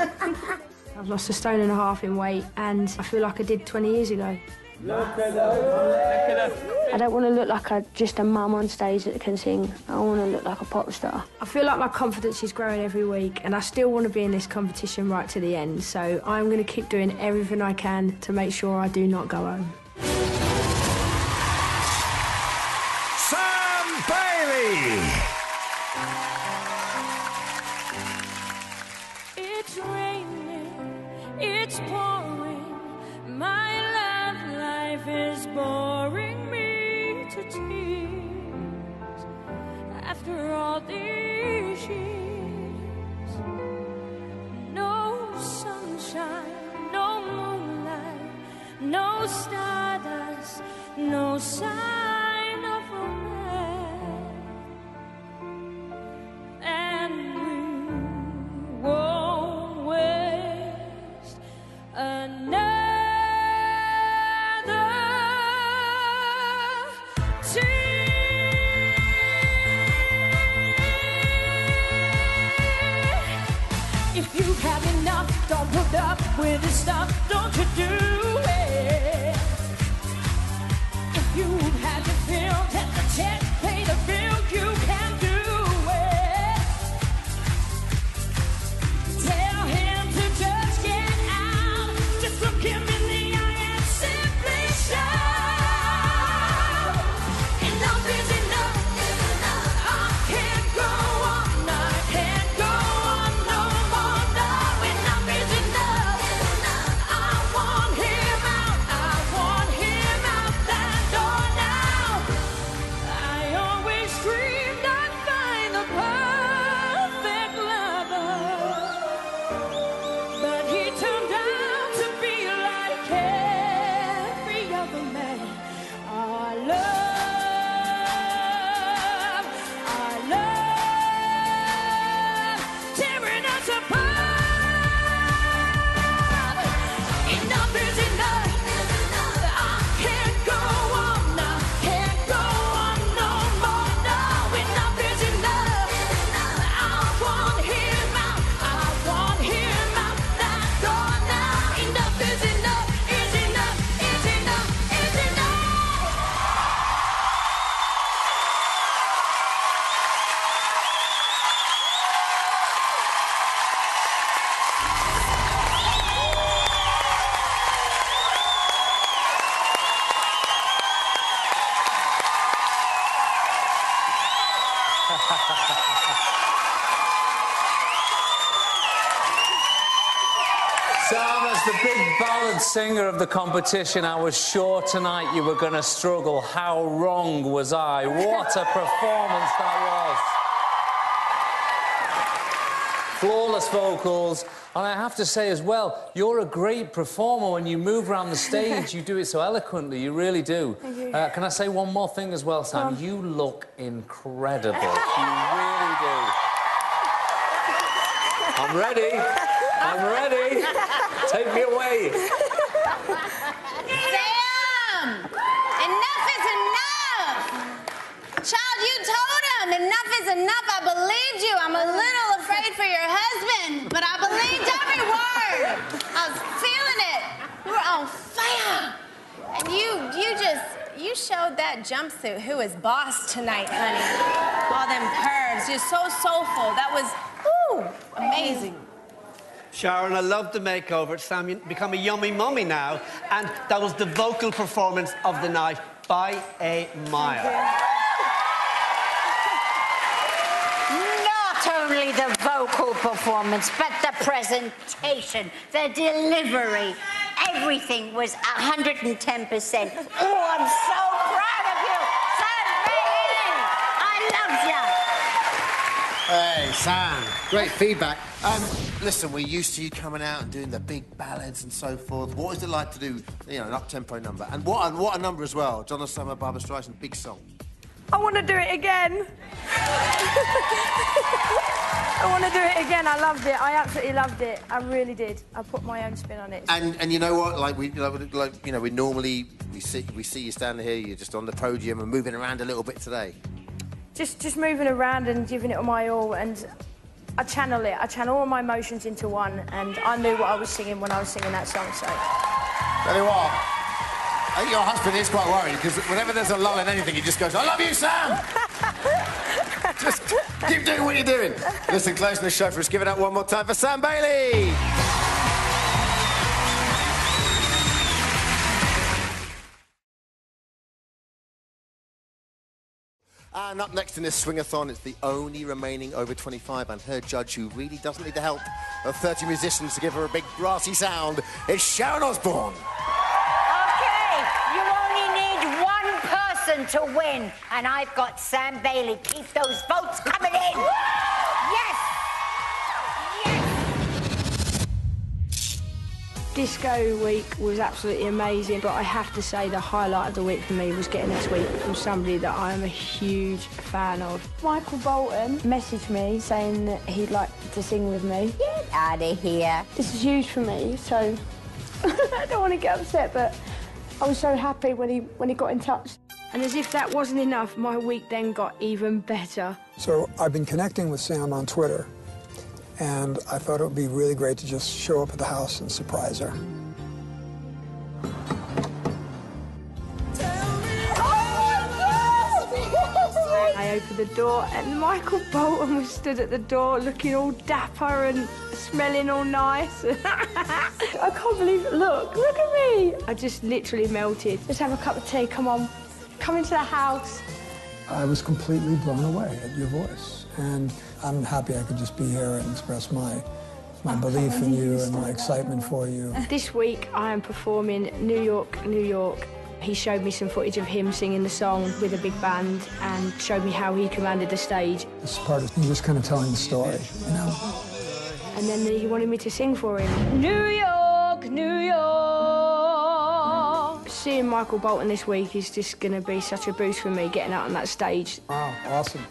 [SPEAKER 16] I've lost 1.5 stone in weight, and I feel like I did 20 years ago.
[SPEAKER 11] Look at us.
[SPEAKER 16] I don't want to look like just a mum on stage that can sing. I want to look like a pop star. I feel like my confidence is growing every week, and I still want to be in this competition right to the end. So I'm going to keep doing everything I can to make sure I do not go home.
[SPEAKER 14] Sam Bailey.
[SPEAKER 1] It's raining, it's pouring, my love life is boring me to tears. After all these years, no sunshine, no moonlight, no stardust, no sign of romance. And we won't waste another tear. If you have enough, don't put up with this stuff, don't you do it. If you've had your fill, get the check, pay the bill, you can do it. Tell him to just get out, just look him in the eye and simply shout, enough is enough, I can't go on, I can't go on no more, no, enough is enough, I want him out that door now. I always dreamed I'd find the perfect lover, but he turned out to be like every other man. Our love, tearing us apart. Enough is enough, I can't go on, I can't go on no more, no, enough is enough, I want him out that door now. Enough is enough, is enough, is enough, is enough.
[SPEAKER 2] Sam, as the big ballad singer of the competition, I was sure tonight you were going to struggle. How wrong was I? What a performance that was. Flawless vocals. And I have to say as well, you're a great performer. When you move around the stage, you do it so eloquently. You really do.
[SPEAKER 16] Thank you.
[SPEAKER 2] Can I say one more thing as well, Sam? You look incredible. You really do. I'm ready. I'm ready. Take me away.
[SPEAKER 10] Sam! Enough is enough! Child, you told him enough is enough. I believed you. I'm a little afraid for your husband, but I believed every word. I was feeling it. You were on fire. And you showed that jumpsuit who is boss tonight, honey. All them curves. You're so soulful. That was, amazing.
[SPEAKER 5] Sharon, I love the makeover. Sam, you become a yummy mummy now. And that was the vocal performance of the night by a mile.
[SPEAKER 4] Not only the vocal performance, but the presentation, the delivery, everything was 110%. Oh, I'm so proud of you, Sam Bailey. I love you.
[SPEAKER 3] Hey, Sam, great feedback. Listen, we're used to you coming out and doing the big ballads and so forth. What is it like to do, an up-tempo number? And what a number as well. Donna Summer, Barbra Streisand, big song.
[SPEAKER 15] I want to do it again.
[SPEAKER 16] I want to do it again. I loved it. I absolutely loved it. I really did. I put my own spin on it.
[SPEAKER 3] And you know what? Like we normally see you standing here. You're just on the podium and moving around a little bit today.
[SPEAKER 16] Just moving around and giving it my all, and I channel it. I channel all my emotions into one, and I knew what I was singing when I was singing that song. So.
[SPEAKER 3] Tell you what, I think your husband is quite worried because whenever there's a lull in anything, he just goes, "I love you, Sam." Just keep doing what you're doing. Listen, closing the show for us. Give it up one more time for Sam Bailey. And up next in this swing-a-thon, it's the only remaining over 25 and her judge who really doesn't need the help of 30 musicians to give her a big brassy sound. It's Sharon Osbourne.
[SPEAKER 17] Okay, you only need one person to win, and I've got Sam Bailey. Keep those votes coming in. Yes!
[SPEAKER 16] Disco week was absolutely amazing, but I have to say the highlight of the week for me was getting this week from somebody that I am a huge fan of. Michael Bolton messaged me saying that he'd like to sing with me.
[SPEAKER 17] Get out of here.
[SPEAKER 16] This is huge for me, so I don't want to get upset, but I was so happy when he got in touch. And as if that wasn't enough, my week then got even better.
[SPEAKER 18] So I've been connecting with Sam on Twitter, and I thought it would be really great to just show up at the house and surprise her.
[SPEAKER 16] I opened the door and Michael Bolton was stood at the door looking all dapper and smelling all nice. I can't believe it. Look at me. I just literally melted. Let's have a cup of tea, come on. Come into the house.
[SPEAKER 18] I was completely blown away at your voice, and I'm happy I could just be here and express my belief in you and my excitement for you.
[SPEAKER 16] This week I am performing New York, New York. He showed me some footage of him singing the song with a big band and showed me how he commanded the stage.
[SPEAKER 18] This part of me just kind of telling the story, you know?
[SPEAKER 16] And then he wanted me to sing for him. New York, New York. Seeing Michael Bolton this week is just going to be such a boost for me, getting out on that stage.
[SPEAKER 18] Wow, awesome.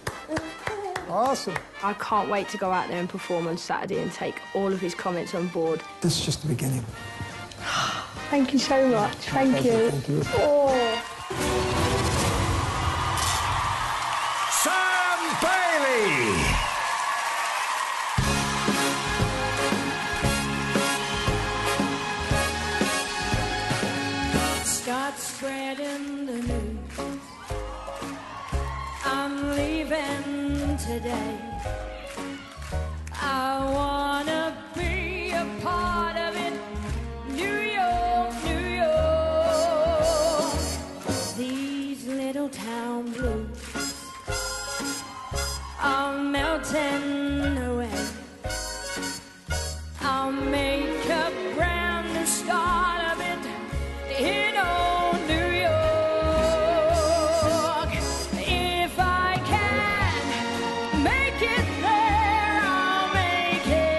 [SPEAKER 18] Awesome.
[SPEAKER 16] I can't wait to go out there and perform on Saturday and take all of his comments on board.
[SPEAKER 18] This is just the beginning.
[SPEAKER 16] Thank you so much. Thank you.
[SPEAKER 18] Thank you.
[SPEAKER 16] Oh.
[SPEAKER 14] Sam Bailey.
[SPEAKER 1] Start spreading the news. I'm leaving today. I wanna be a part of it. New York, New York. These little town blues are melting away. I'll make a brand new start of it in old New York. If I can make it there, I'll make it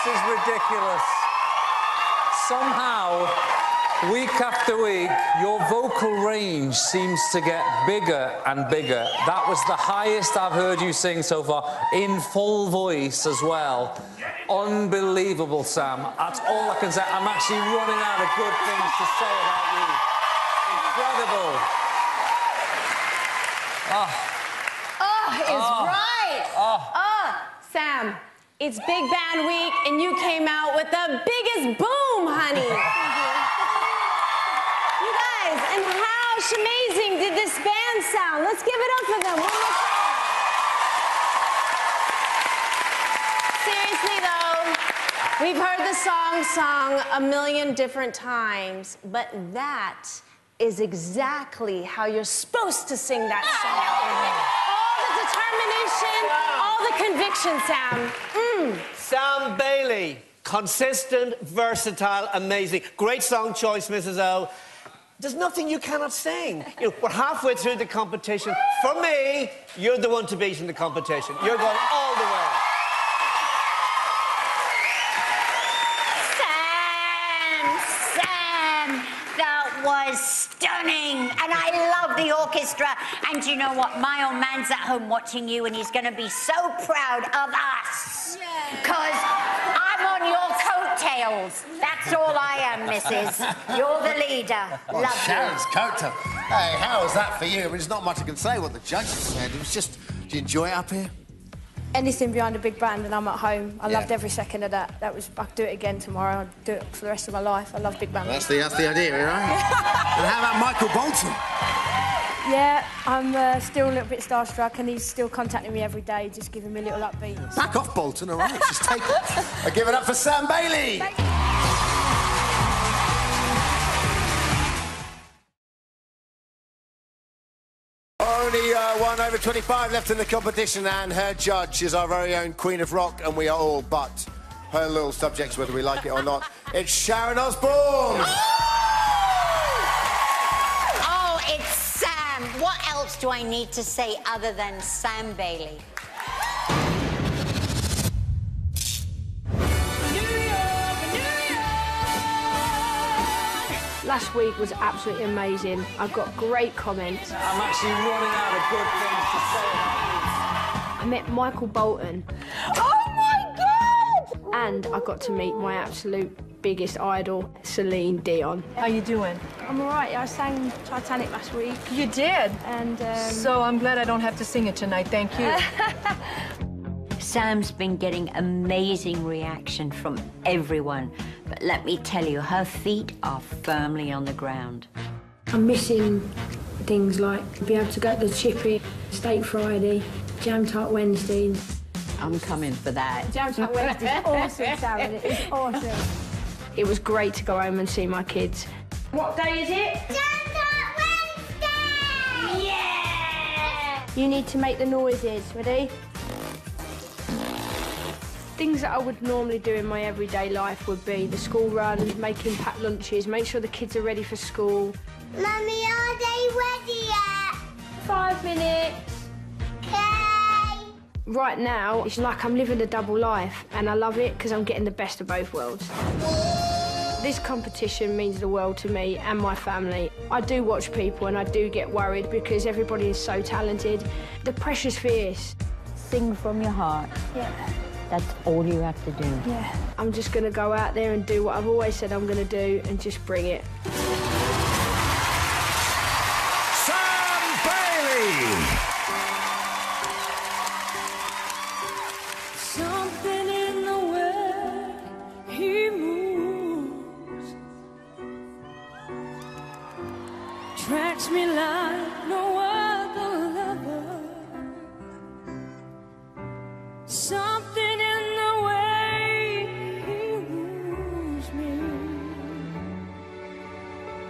[SPEAKER 2] is ridiculous. Somehow, week after week, your vocal range seems to get bigger and bigger. That was the highest I've heard you sing so far, in full voice as well. Unbelievable, Sam. That's all I can say. I'm actually running out of good things to say about you. Incredible.
[SPEAKER 6] Sam, it's Big Band Week, and you came out with the biggest boom, honey. You guys, and how amazing did this band sound? Let's give it up for them. One more time. Seriously, though, we've heard the song sung a million different times, but that is exactly how you're supposed to sing that song. All the determination, all the conviction, Sam.
[SPEAKER 5] Sam Bailey, consistent, versatile, amazing. Great song choice, Mrs. O. There's nothing you cannot sing. You know, we're halfway through the competition. For me, you're the one to beat in the competition. You're going all the way.
[SPEAKER 17] Sam, that was stunning. And I love the orchestra. And you know what? My old man's at home watching you, and he's going to be so proud of us. Because I'm on your coattails. That's all I am, missus. You're the leader.
[SPEAKER 3] Well,
[SPEAKER 17] Love
[SPEAKER 3] Sharon's
[SPEAKER 17] you.
[SPEAKER 3] coattail. Hey, how was that for you? I mean, there's not much I can say what the judges said. It was just, do you enjoy it up here?
[SPEAKER 16] Anything behind a big band and I'm at home. I
[SPEAKER 3] Yeah.
[SPEAKER 16] loved every second of that. I could do it again tomorrow. I'd do it for the rest of my life. I love big band.
[SPEAKER 3] That's the idea, right? And how about Michael Bolton?
[SPEAKER 16] Yeah, I'm still a little bit starstruck, and he's still contacting me every day, just giving me little upbeats.
[SPEAKER 3] Back off, Bolton, all right? Just take it. I give it up for Sam Bailey. Only 1 over 25 left in the competition, and her judge is our very own Queen of Rock, and we are all but her little subjects, whether we like it or not. It's Sharon Osbourne.
[SPEAKER 17] Oh, it's Sam. What else do I need to say other than Sam Bailey?
[SPEAKER 16] Last week was absolutely amazing. I got great comments.
[SPEAKER 2] I'm actually running out of good things to say about
[SPEAKER 16] I met Michael Bolton.
[SPEAKER 15] Oh my God!
[SPEAKER 16] And I got to meet my absolute biggest idol, Celine Dion.
[SPEAKER 15] How you doing?
[SPEAKER 16] I'm all right. I sang Titanic last week.
[SPEAKER 15] You did?
[SPEAKER 16] And,
[SPEAKER 15] So I'm glad I don't have to sing it tonight, thank you.
[SPEAKER 17] Sam's been getting amazing reaction from everyone. But let me tell you, her feet are firmly on the ground.
[SPEAKER 16] I'm missing things like being able to go to the Chippy, Steak Friday, Jam Tart Wednesday.
[SPEAKER 17] I'm coming for that.
[SPEAKER 16] Jam Tart Wednesday is awesome, Sharon. It is awesome. It was great to go home and see my kids. What day is it?
[SPEAKER 8] Jam Tart Wednesday!
[SPEAKER 16] Yeah! You need to make the noises. Ready? Things that I would normally do in my everyday life would be the school run, making packed lunches, make sure the kids are ready for school.
[SPEAKER 8] Mummy, are they ready yet?
[SPEAKER 16] 5 minutes.
[SPEAKER 8] Okay.
[SPEAKER 16] Right now, it's like I'm living a double life, and I love it because I'm getting the best of both worlds. This competition means the world to me and my family. I do watch people and I do get worried because everybody is so talented. The pressure's fierce.
[SPEAKER 17] Sing from your heart.
[SPEAKER 16] Yeah.
[SPEAKER 17] That's all you have to do.
[SPEAKER 16] Yeah. I'm just going to go out there and do what I've always said I'm going to do and just bring it.
[SPEAKER 14] Sam Bailey.
[SPEAKER 1] Something in the way he moves attracts me like no other lover. Something in the way he moves me.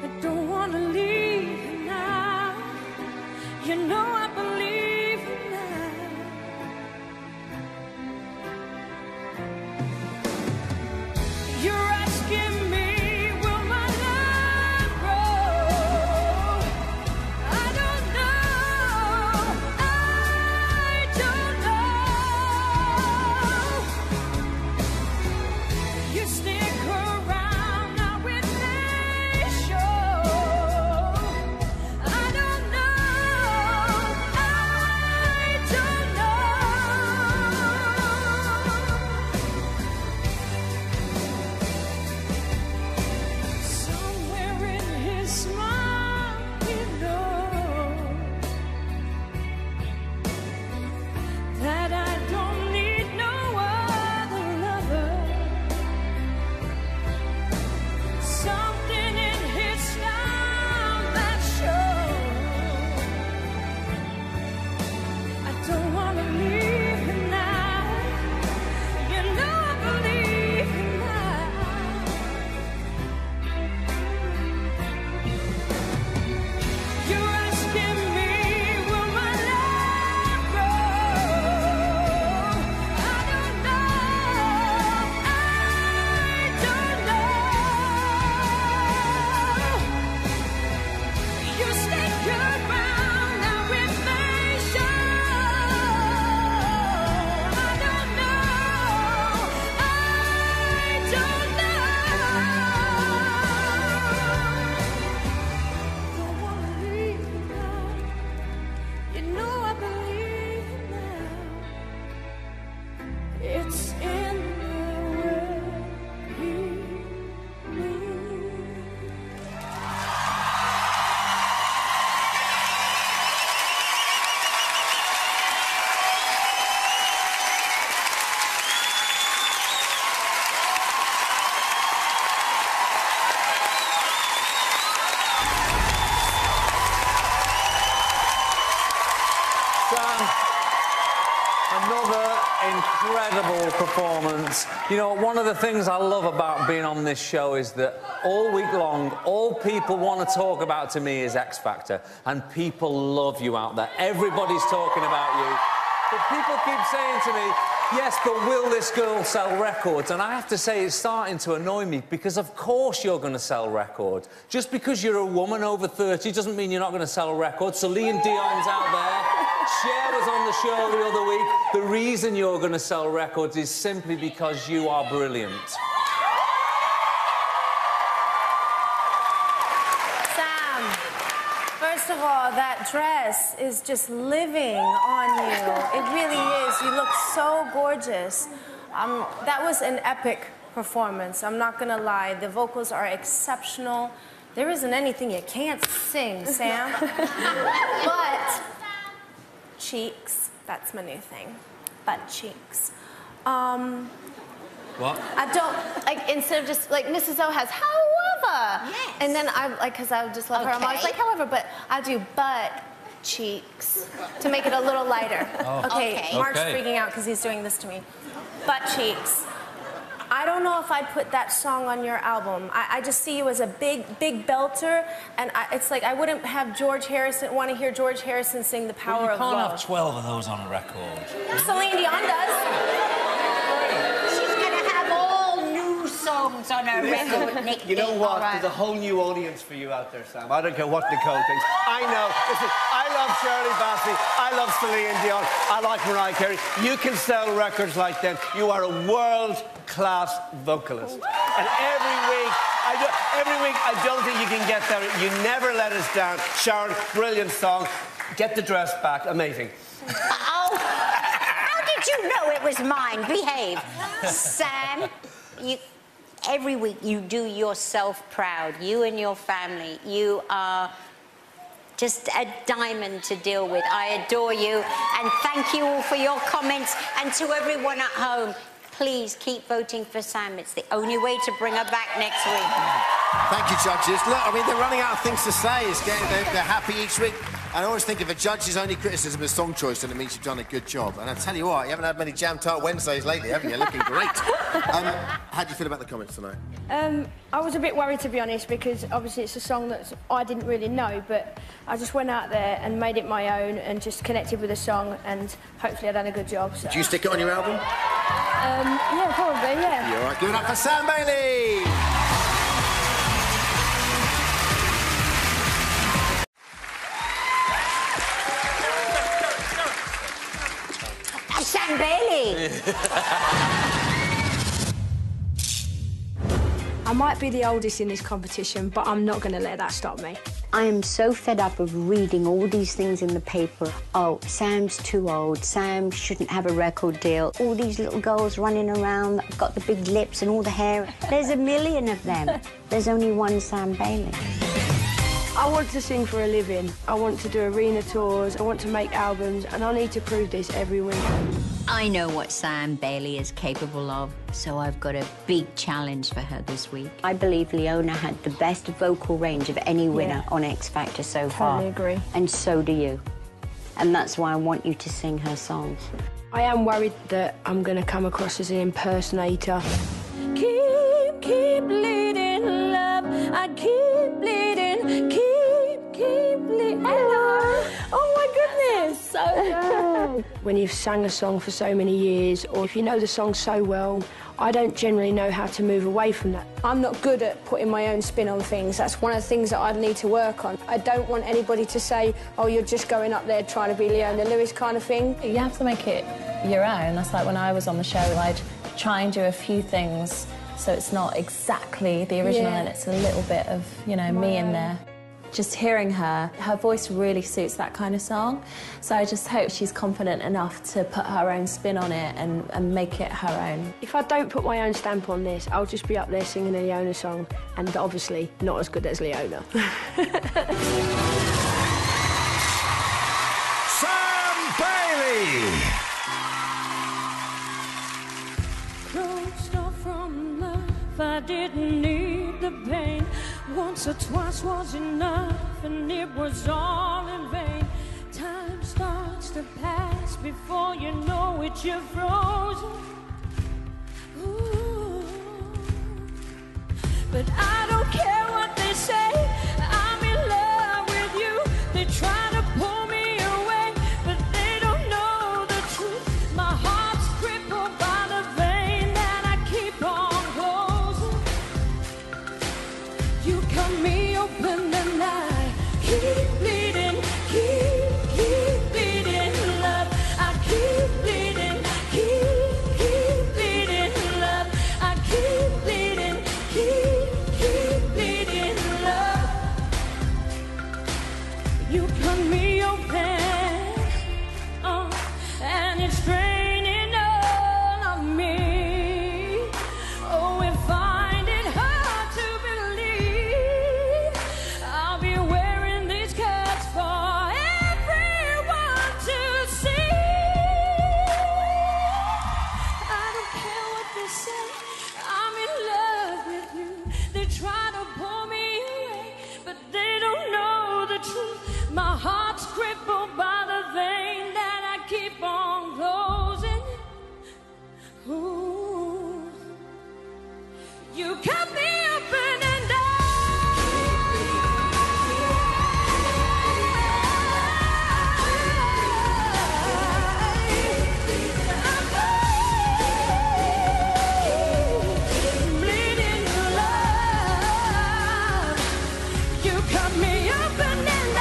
[SPEAKER 1] I don't want to leave him now. You know I believe him now. You're asking me, will my love grow? I don't know. I don't know.
[SPEAKER 2] incredible performance. You know, one of the things I love about being on this show is that all week long, all people want to talk about to me is X Factor. And people love you out there. Everybody's talking about you. But people keep saying to me, yes, but will this girl sell records? And I have to say, it's starting to annoy me, because of course you're going to sell records. Just because you're a woman over 30 doesn't mean you're not going to sell records. Celine Dion's out there. Cher was on the show the other week. The reason you're going to sell records is simply because you are brilliant.
[SPEAKER 6] Sam, first of all, that dress is just living on you. It really is. You look so gorgeous. That was an epic performance. I'm not going to lie. The vocals are exceptional. There isn't anything you can't sing, Sam. But cheeks, that's my new thing. Butt cheeks.
[SPEAKER 2] What?
[SPEAKER 6] I don't, like, instead of just, like, Mrs. O has, however.
[SPEAKER 17] Yes.
[SPEAKER 6] And then I, like, because I just love her, I'm always like, however, but I do butt cheeks to make it a little lighter.
[SPEAKER 2] Oh.
[SPEAKER 6] Okay, Mark's freaking out because he's doing this to me. Butt cheeks. I don't know if I'd put that song on your album. I just see you as a big belter, and it's like I wouldn't have want to hear George Harrison sing The Power of Love.
[SPEAKER 19] You can't have 12 of those on a record.
[SPEAKER 6] Celine Dion does.
[SPEAKER 17] She's going to have all new songs on her record, Nick.
[SPEAKER 5] You know what?
[SPEAKER 6] Right.
[SPEAKER 5] There's a whole new audience for you out there, Sam. I don't care what Nicole thinks. I know. Listen, I love Shirley Bassey. I love Celine Dion. I like Mariah Carey. You can sell records like them. You are a world-class vocalist. And every week, I don't think you can get there. You never let us down. Sharon, brilliant song. Get the dress back. Amazing.
[SPEAKER 17] Oh, how did you know it was mine? Behave. Sam, every week you do yourself proud. You and your family. You are just a diamond to deal with. I adore you. And thank you all for your comments. And to everyone at home, please keep voting for Sam. It's the only way to bring her back next week.
[SPEAKER 3] Thank you, judges. Look, I mean, they're running out of things to say. They're happy each week. And I always think if a judge's only criticism is song choice, then it means you've done a good job. And I tell you what, you haven't had many Jam Tart Wednesdays lately, have you? Looking great. How do you feel about the comments tonight?
[SPEAKER 16] I was a bit worried, to be honest, because obviously it's a song that I didn't really know, but I just went out there and made it my own and just connected with the song, and hopefully I've done a good job. So.
[SPEAKER 3] Do you stick it on your album?
[SPEAKER 16] Yeah, probably, yeah.
[SPEAKER 3] You're all right. Give it up for Sam Bailey!
[SPEAKER 17] Sam Bailey.
[SPEAKER 16] I might be the oldest in this competition, but I'm not going to let that stop me.
[SPEAKER 17] I am so fed up of reading all these things in the paper. Oh, Sam's too old. Sam shouldn't have a record deal. All these little girls running around that have got the big lips and all the hair. There's a million of them. There's only one Sam Bailey.
[SPEAKER 16] I want to sing for a living. I want to do arena tours. I want to make albums, and I need to prove this every week.
[SPEAKER 17] I know what Sam Bailey is capable of, so I've got a big challenge for her this week. I believe Leona had the best vocal range of any winner on X Factor so far.
[SPEAKER 16] Totally agree.
[SPEAKER 17] And so do you. And that's why I want you to sing her songs.
[SPEAKER 16] I am worried that I'm going to come across as an impersonator. Keep bleeding, love. I keep bleeding, keep bleeding. Oh my goodness, so good. When you've sang a song for so many years, or if you know the song so well, I don't generally know how to move away from that. I'm not good at putting my own spin on things. That's one of the things that I need to work on. I don't want anybody to say, oh, you're just going up there trying to be Leona Lewis kind of thing.
[SPEAKER 20] You have to make it your own. That's like when I was on the show, I'd try and do a few things so it's not exactly the original and it's a little bit of, you know, me in there. Just hearing her voice really suits that kind of song. So I just hope she's confident enough to put her own spin on it and make it her own.
[SPEAKER 16] If I don't put my own stamp on this, I'll just be up there singing a Leona song, and obviously not as good as Leona.
[SPEAKER 14] Sam Bailey!
[SPEAKER 1] Closed off from love, I didn't need the pain. Once or twice was enough, and it was all in vain. Time starts to pass. fast before you know it, you're frozen. Ooh. But I don't care what they say, I'm in love with you. They try to pull me away, but they don't know the truth. My heart's crippled by the vein that I keep on closing. You cut me open and I keep bleeding, keep bleeding, love. I keep bleeding, keep bleeding, love. I keep bleeding, keep bleeding, love. You cut me open, and it's draining all of me. Oh, we find it hard to believe I'll be wearing these cuts for everyone to see. I don't care what they say, I'm in love with you. They try to pull me away, but they don't know the truth. My heart's crippled by the vein that I keep on closing. Ooh. You cut me open and bleeding love. You cut me open and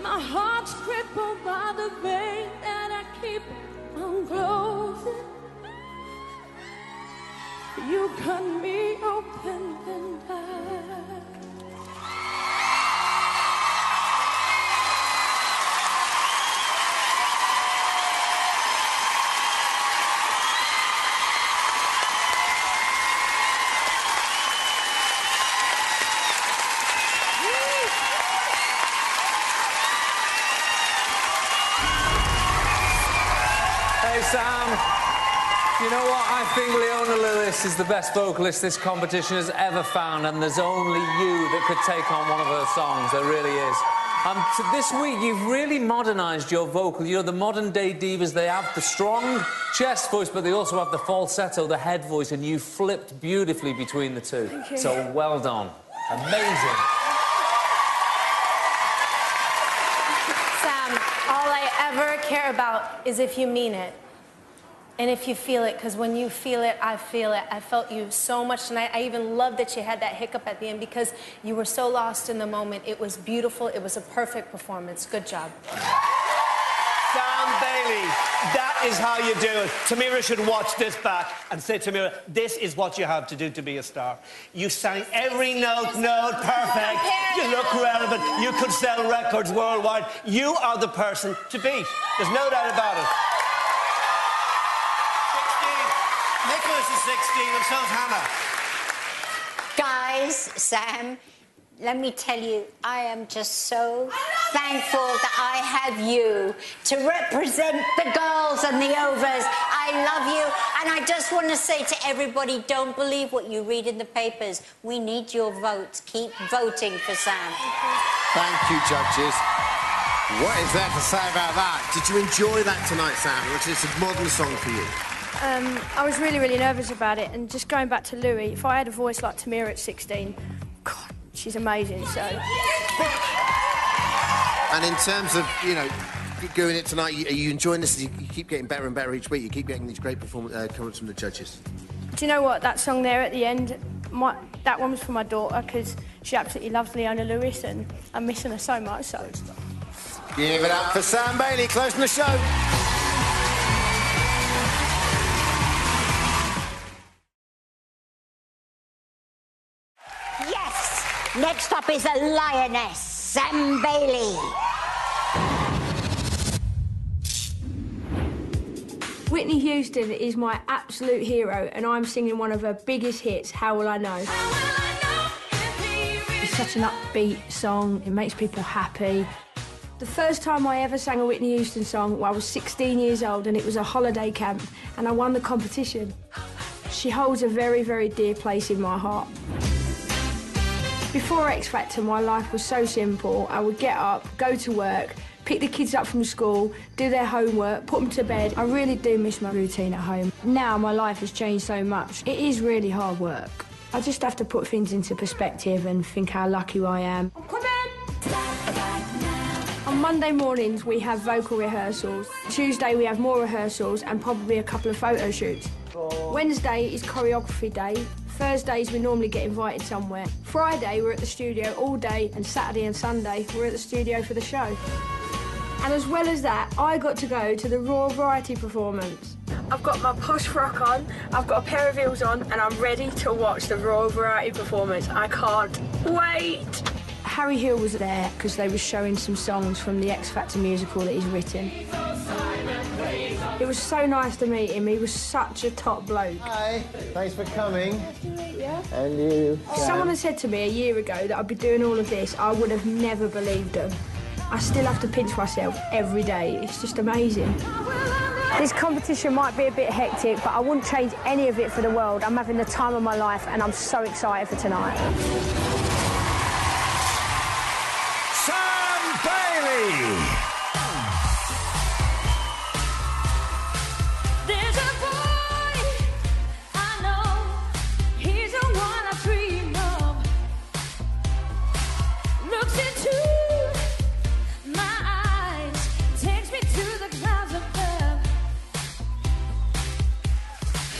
[SPEAKER 1] my heart's crippled by the vein that I keep on closing. You cut me open and I
[SPEAKER 2] Hey, Sam. You know what? I think Leona Lewis is the best vocalist this competition has ever found, and there's only you that could take on one of her songs. There really is. So this week, you've really modernised your vocal. You know, the modern-day divas, they have the strong chest voice, but they also have the falsetto, the head voice, and you flipped beautifully between the two.
[SPEAKER 6] Thank you.
[SPEAKER 2] So well done. Amazing.
[SPEAKER 6] Sam, all I ever care about is if you mean it. And if you feel it, because when you feel it, I feel it. I felt you so much tonight. I even loved that you had that hiccup at the end because you were so lost in the moment. It was beautiful. It was a perfect performance. Good job.
[SPEAKER 5] Sam Bailey, that is how you do it. Tamira should watch this back and say, Tamira, this is what you have to do to be a star. You sang every note perfect. You look relevant. You could sell records worldwide. You are the person to beat. There's no doubt about it. Nicholas is 16 and so's Hannah.
[SPEAKER 17] Guys, Sam, let me tell you, I am just so thankful that I have you to represent the girls and the overs. I love you, and I just want to say to everybody, don't believe what you read in the papers. We need your votes. Keep voting for Sam.
[SPEAKER 3] Thank you, judges. What is there to say about that? Did you enjoy that tonight, Sam? Which is a modern song for you?
[SPEAKER 16] I was really, really nervous about it, and just going back to Louis, if I had a voice like Tamira at 16, God, she's amazing, so...
[SPEAKER 3] And in terms of, you know, doing it tonight, are you enjoying this? You keep getting better and better each week. You keep getting these great comments from the judges.
[SPEAKER 16] Do you know what? That song there at the end, that one was for my daughter, because she absolutely loves Leona Lewis, and I'm missing her so much, so...
[SPEAKER 3] Give it up for Sam Bailey, closing the show.
[SPEAKER 17] Next up is a lioness, Sam Bailey.
[SPEAKER 16] Whitney Houston is my absolute hero, and I'm singing one of her biggest hits, How Will I Know? It's such an upbeat song, it makes people happy. The first time I ever sang a Whitney Houston song, I was 16 years old, and it was a holiday camp, and I won the competition. She holds a very, very dear place in my heart. Before X Factor, my life was so simple. I would get up, go to work, pick the kids up from school, do their homework, put them to bed. I really do miss my routine at home. Now my life has changed so much. It is really hard work. I just have to put things into perspective and think how lucky I am. On Monday mornings, we have vocal rehearsals. Tuesday, we have more rehearsals and probably a couple of photo shoots. Wednesday is choreography day. Thursdays, we normally get invited somewhere. Friday, we're at the studio all day, and Saturday and Sunday, we're at the studio for the show. And as well as that, I got to go to the Royal Variety performance. I've got my posh frock on, I've got a pair of heels on, and I'm ready to watch the Royal Variety performance. I can't wait! Harry Hill was there because they were showing some songs from the X Factor musical that he's written. It was so nice to meet him. He was such a top bloke.
[SPEAKER 21] Hi, thanks for coming.
[SPEAKER 16] Nice to meet you.
[SPEAKER 21] And you.
[SPEAKER 16] If someone had said to me a year ago that I'd be doing all of this, I would have never believed them. I still have to pinch myself every day. It's just amazing. This competition might be a bit hectic, but I wouldn't change any of it for the world. I'm having the time of my life, and I'm so excited for tonight.
[SPEAKER 14] Sam Bailey.
[SPEAKER 1] There's a boy I know, he's the one I dream of. Looks into my eyes, takes me to the clouds above.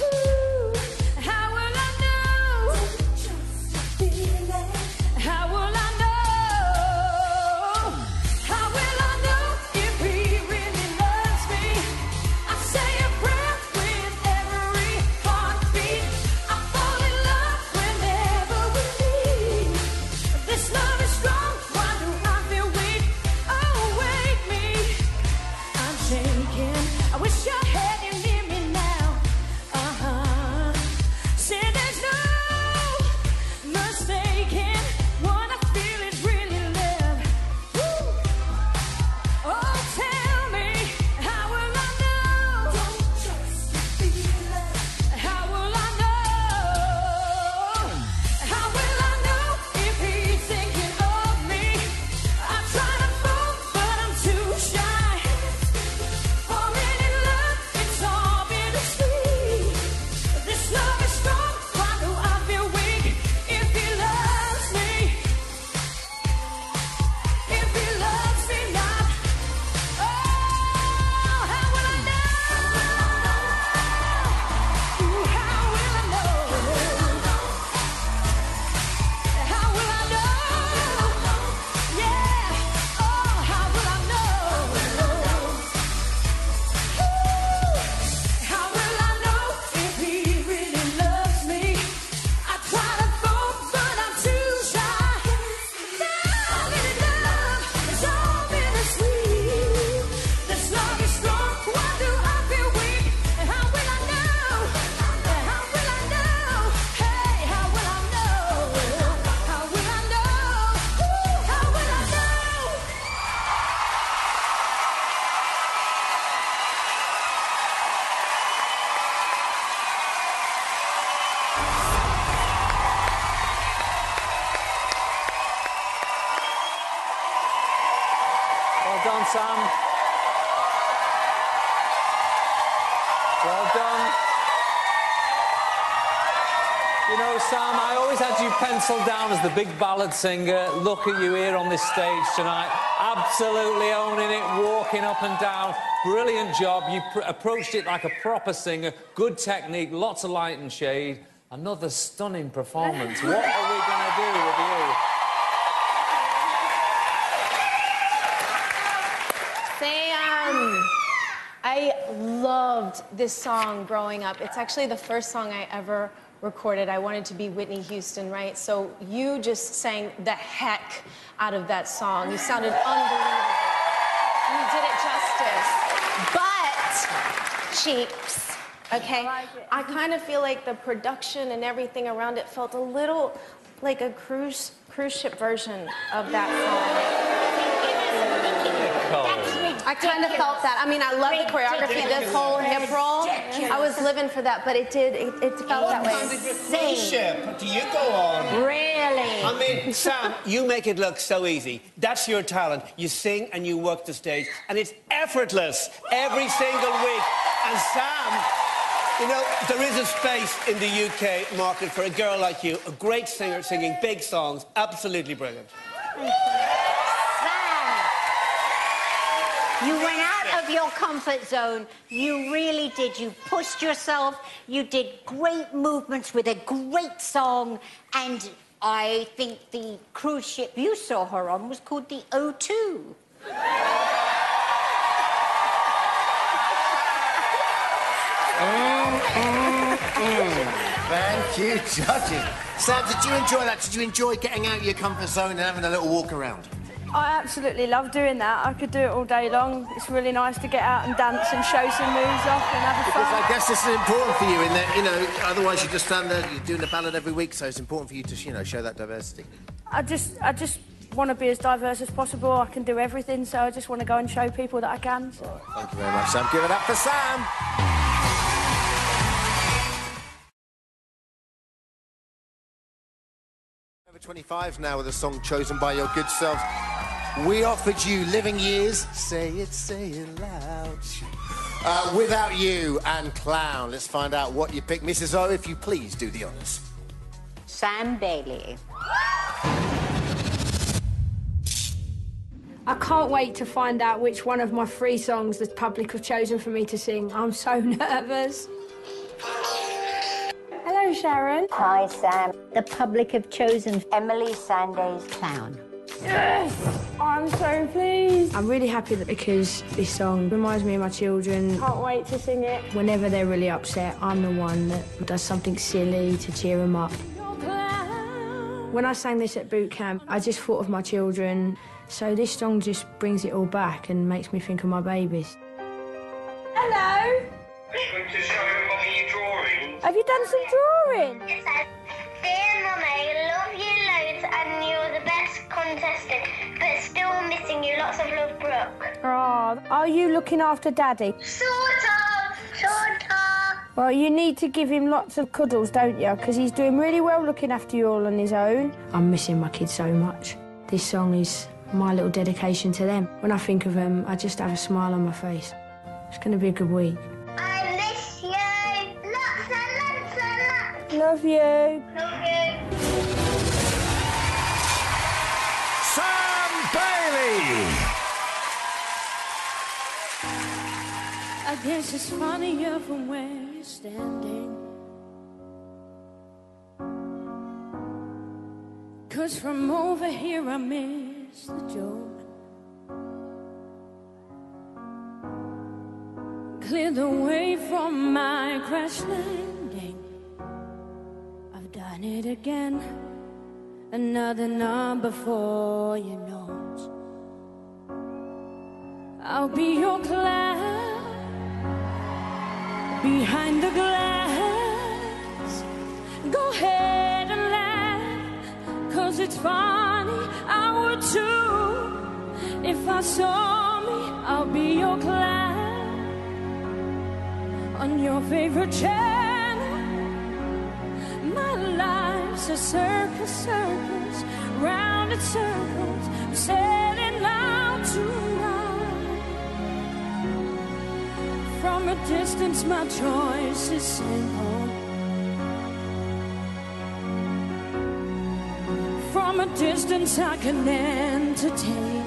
[SPEAKER 1] Ooh, how will I know? How will I know? How will I know if he really loves me? I say a prayer with every heartbeat. I fall in love whenever we meet. This love is strong, why do I feel weak? Oh, wake me, I'm shaking. I wish I had you near me now. Say there's no mistaking what I feel is really love. Woo. Oh, tell me, how will I know? How will I know? How will I know if he's thinking of me? I try to fall, but I'm too shy. Falling in love, it's all bittersweet. This love is strong, why do I feel weak? If he loves me, if he loves me not, oh, how will I know? Ooh, how will I know? How will I know? Yeah, oh, how will I know? How will I know if he really loves me? I try to fall, but I'm too shy. Falling in love is all bittersweet. This love is strong, why do I feel weak? And how will I know? How will I know? Hey, how will I know? How will I know? Ooh, how will I know?
[SPEAKER 2] Well done, Sam. Well done. You know, Sam, I always had you penciled down as the big ballad singer. Look at you here on this stage tonight. Absolutely owning it, walking up and down. Brilliant job. You approached it like a proper singer. Good technique, lots of light and shade. Another stunning performance. What are we going to do with you?
[SPEAKER 6] Sam, I loved this song growing up. It's actually the first song I ever recorded. I wanted to be Whitney Houston, right? So you just sang the heck out of that song. You sounded unbelievable. You did it justice. But cheeks. Okay? I kind of feel like the production and everything around it felt a little like a cruise ship version of that song. I kind of felt that. I mean, I love the choreography, this whole hip roll. I was living for that, but it felt that way.
[SPEAKER 5] Cruise ship do you go on?
[SPEAKER 17] Really?
[SPEAKER 5] I mean, Sam, you make it look so easy. That's your talent. You sing and you work the stage, and it's effortless every single week. And Sam, you know, there is a space in the UK market for a girl like you, a great singer singing big songs. Absolutely brilliant.
[SPEAKER 17] You went out of your comfort zone. You really did. You pushed yourself. You did great movements with a great song. And I think the cruise ship you saw her on was called the O2.
[SPEAKER 3] Thank you, judges. Sam, did you enjoy that? Did you enjoy getting out of your comfort zone and having a little walk around?
[SPEAKER 13] I absolutely love doing that. I could do it all day long. It's really nice to get out and dance and show some moves off and have a fun.
[SPEAKER 3] Because I guess this is important for you in that, you know, otherwise you just stand there, you're doing a ballad every week, so it's important for you to, you know, show that diversity.
[SPEAKER 13] I just want to be as diverse as possible. I can do everything, so I just want to go and show people that I can. So.
[SPEAKER 3] Thank you very much, Sam. Give it up for Sam. Over 25 now with a song chosen by your good selves. We offered you Living Years. Say it loud. Without You and Clown. Let's find out what you picked. Mrs. O, if you please do the honours.
[SPEAKER 17] Sam Bailey.
[SPEAKER 16] I can't wait to find out which one of my 3 songs the public have chosen for me to sing. I'm so nervous. Hello, Sharon.
[SPEAKER 17] Hi, Sam. The public have chosen Emeli Sandé's Clown.
[SPEAKER 16] Yes! I'm so pleased. I'm really happy because this song reminds me of my children. Can't wait to sing it. Whenever they're really upset, I'm the one that does something silly to cheer them up. When I sang this at boot camp, I just thought of my children. So this song just brings it all back and makes me think of my babies.
[SPEAKER 13] Hello.
[SPEAKER 7] Going to show Mummy your drawing.
[SPEAKER 13] Have you done some drawing?
[SPEAKER 8] It says, Dear Mummy, love you loads and you're the best contestant, but still missing you. Lots of love, Brooke.
[SPEAKER 13] Oh, are you looking after Daddy?
[SPEAKER 8] Sort of.
[SPEAKER 13] Well, you need to give him lots of cuddles, don't you? Because he's doing really well looking after you all on his own. I'm missing my kids so much. This song is my little dedication to them. When I think of them, I just have a smile on my face. It's going to be a good week.
[SPEAKER 8] I miss you. Lots and lots and lots.
[SPEAKER 13] Love you.
[SPEAKER 8] Love you.
[SPEAKER 14] Sam Bailey.
[SPEAKER 1] I guess it's funnier from where you're standing, 'cause from over here I miss the joke. Clear the way from my crash landing. I've done it again. Another number for your nose. I'll be your clown behind the glass. Go ahead and laugh, 'cause it's funny, I would too. If I saw me, I'll be your clown on your favorite channel. My life's a circus, circus, round in circles. I'm setting out tonight. From a distance, my choice is simple. From a distance, I can entertain.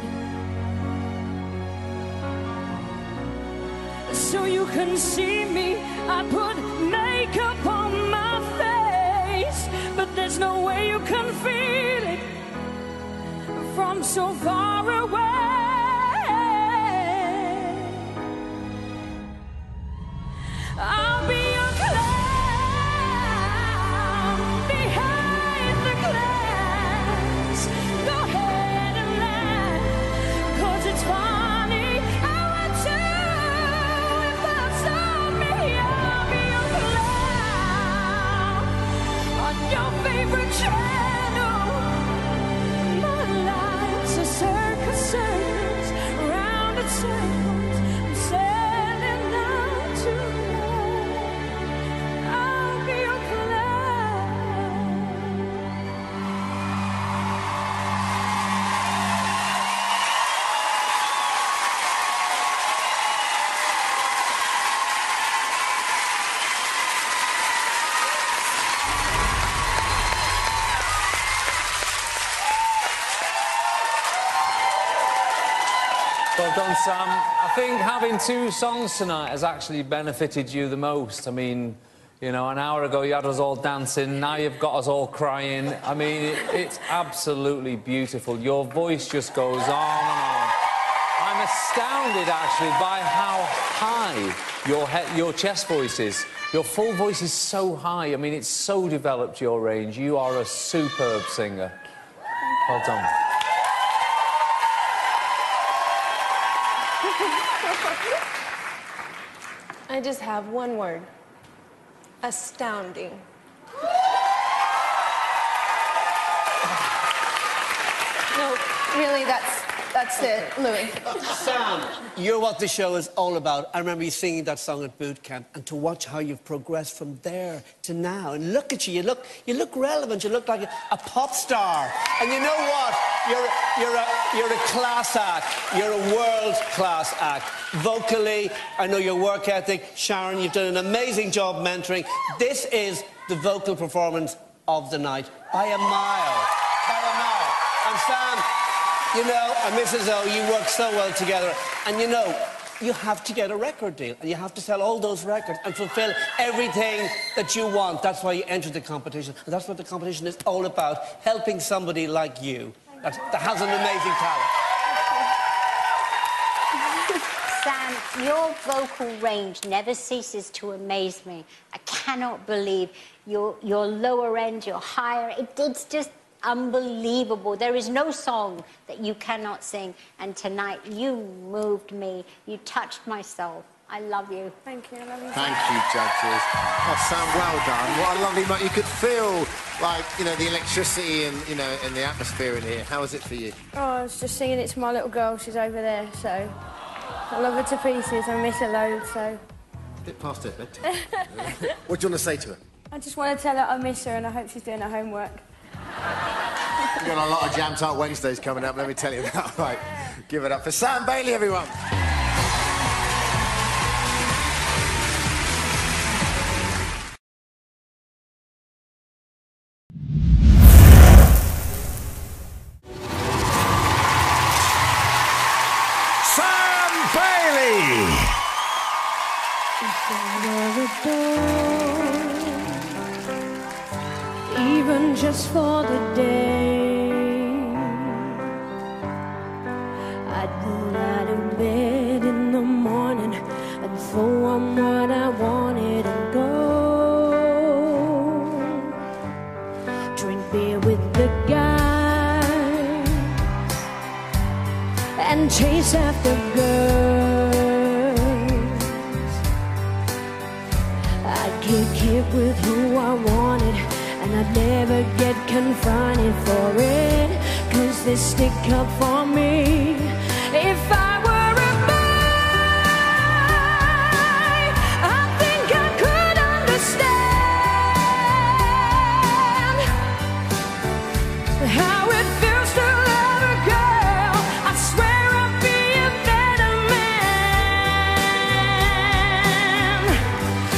[SPEAKER 1] So you can see me, I put makeup on my face, but there's no way you can feel it from so far away. I'll be your clown behind the glass. Go ahead and laugh, 'cause it's funny. I would too if I saw me.
[SPEAKER 2] on, Sam. I think having 2 songs tonight has actually benefited you the most. I mean, you know, an hour ago you had us all dancing, now you've got us all crying. I mean, it's absolutely beautiful. Your voice just goes on and on. I'm astounded, actually, by how high your chest voice is. Your full voice is so high. I mean, it's so developed, your range. You are a superb singer. Well done.
[SPEAKER 6] I just have one word. Astounding. No, really, that's it, Louis.
[SPEAKER 5] Sam, you're what the show is all about. I remember you singing that song at boot camp, and to watch how you've progressed from there to now. And look at you, you look relevant. You look like a pop star. And you know what? You're a class act. You're a world-class act. Vocally, I know your work ethic. Sharon, you've done an amazing job mentoring. This is the vocal performance of the night by a mile. By a mile. And Sam, you know, and Mrs. O, you work so well together. And you know, you have to get a record deal. And you have to sell all those records and fulfill everything that you want. That's why you entered the competition. And that's what the competition is all about. Helping somebody like you that has an amazing talent.
[SPEAKER 17] Sam, your vocal range never ceases to amaze me. I cannot believe your lower end, your higher. It's just unbelievable. There is no song that you cannot sing. And tonight, you moved me. You touched my soul. I love you.
[SPEAKER 6] Thank you. I love you.
[SPEAKER 3] Thank you, judges. Oh, Sam, well done. What a lovely moment. You could feel, like, you know, the electricity and, you know, and the atmosphere in here. How was it for you?
[SPEAKER 16] Oh, I was just singing it to my little girl. She's over there, so I love her to pieces. I miss her loads, so...
[SPEAKER 3] Bit past her bedtime. What do you want to say to her?
[SPEAKER 16] I just want to tell her I miss her and I hope she's doing her homework.
[SPEAKER 3] We've got a lot of Jam Tart Wednesdays coming up, let me tell you that. Right, give it up for Sam Bailey, everyone.
[SPEAKER 14] Sam Bailey!
[SPEAKER 16] Even just for the day, I'd roll out of bed in the morning and throw on what I wanted and go drink beer with the guys and chase after girls. I'd kick it with who I wanted, and I'd never get confronted for it, 'cause they stick up for me. If I were a boy, I think I could understand how it feels to love a girl. I swear I'd be a better man.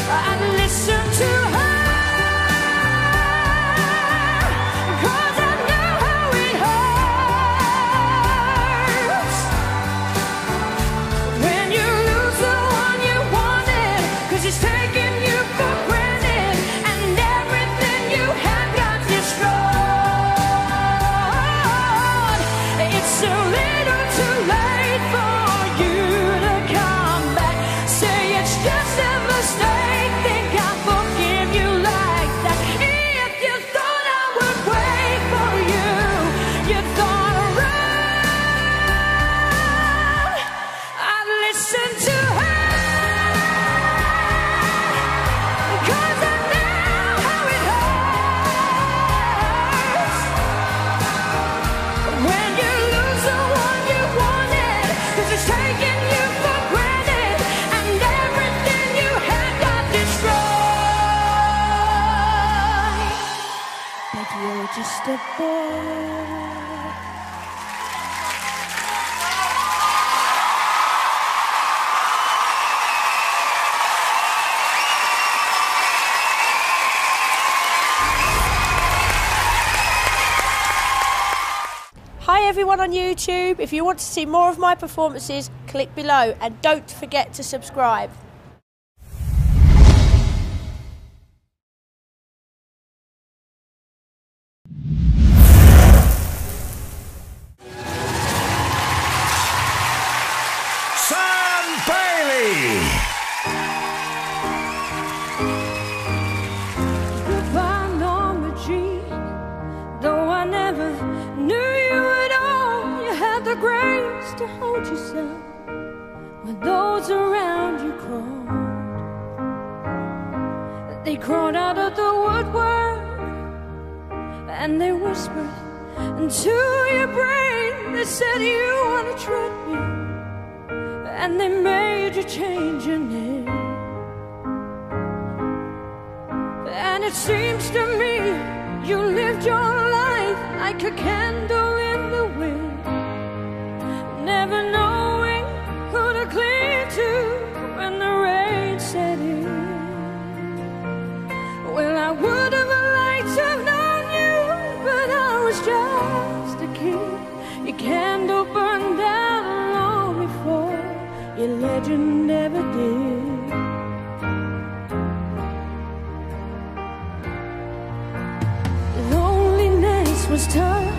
[SPEAKER 16] I'd listen to her.
[SPEAKER 15] Hi everyone on YouTube. If you want to see more of my performances, click below and don't forget to subscribe.
[SPEAKER 14] Sam Bailey.
[SPEAKER 1] Goodbye, Norma Jean. Though I never knew you at all, you had the grace to hold yourself when those around you crawled. They crawled out of the woodwork and they whispered into your brain. They said you want a treadmill, and they made you change your name. And it seems to me you lived your life like a candle in the wind, never knowing who to cling to when the rain set in. Well, I would have liked to have known you, but I was just a kid. Your candle burned down long before your legend never did. Loneliness was tough,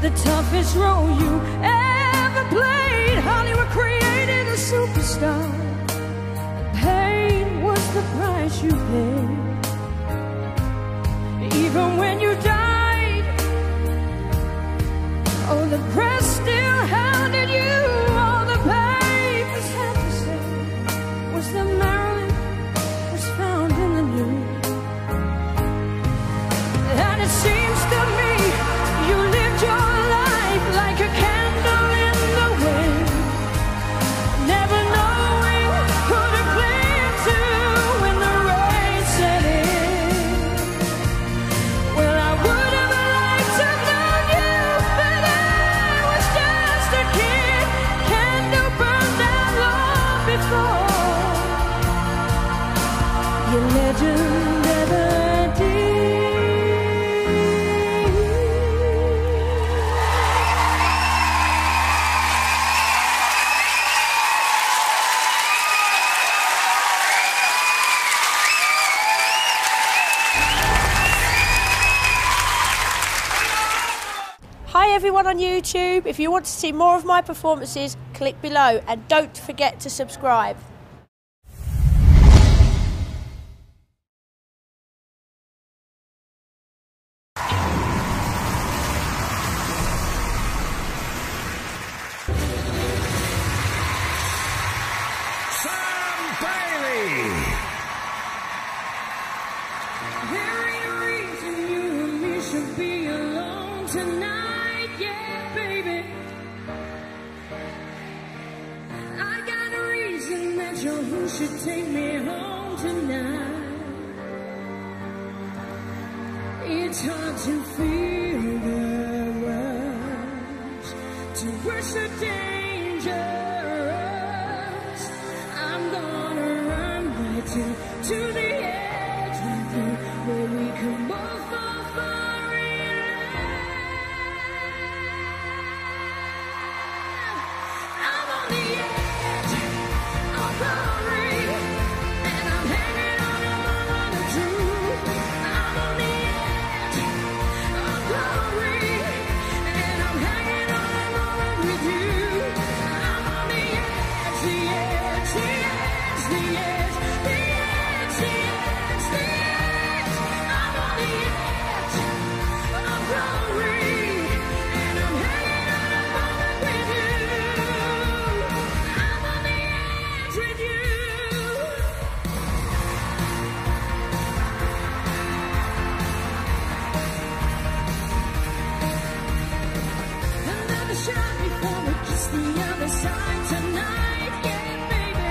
[SPEAKER 1] the toughest role you ever played. Hollywood created a superstar, and pain was the price you paid. Even when you died, oh, the press still hounded you. All the papers had to say was that Marilyn was found in the news. And it seems to me you lived your life like a candle in the wind, never knowing who to cling to when the rain set in. Well, I would have liked to have known you, but I was just a kid. Candle burned out long before your legend ever did.
[SPEAKER 15] Hi everyone on YouTube. If you want to see more of my performances, click below and don't forget to subscribe.
[SPEAKER 14] Sam Bailey.
[SPEAKER 1] There ain't a reason you and me should be alone tonight, yeah, baby. I got a reason that you're who should take me home tonight. It's hard to feel the rush, to rush the dangerous. I'm gonna run right to the edge with you, where we can both fall far in love. I'm on the edge of glory, and I'm hanging on a moment of truth. I'm on the edge of glory, and I'm hanging on a moment with you. I'm on the edge, the edge, the edge, the edge, the edge, the edge, the edge. I'm on the edge of glory, and I'm hanging on a moment with you. I'm on the edge with you. Another shot before we kiss the other side tonight, yeah, baby.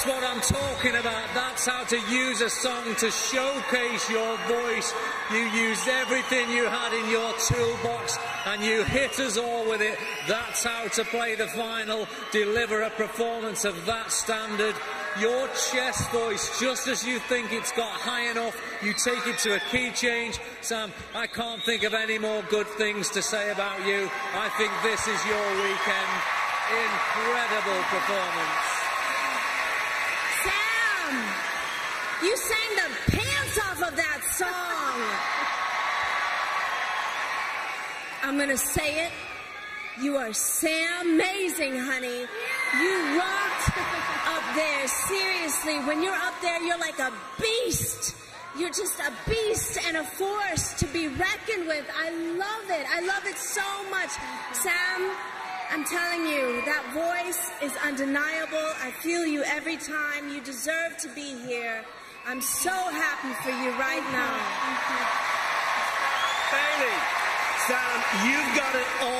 [SPEAKER 2] That's what I'm talking about. That's how to use a song to showcase your voice. You used everything you had in your toolbox and you hit us all with it. That's how to play the final, deliver a performance of that standard. Your chest voice, just as you think it's got high enough, you take it to a key change. Sam, I can't think of any more good things to say about you. I think this is your weekend. Incredible performance.
[SPEAKER 10] Sam, you sang the pants off of that song. I'm gonna say it. You are Sam-mazing, honey. You rocked up there. Seriously, when you're up there, you're like a beast. You're just a beast and a force to be reckoned with. I love it. I love it so much. Sam, I'm telling you, that voice is undeniable. I feel you every time. You deserve to be here. I'm so happy for you right now.
[SPEAKER 5] Bailey, Sam, you've got it all.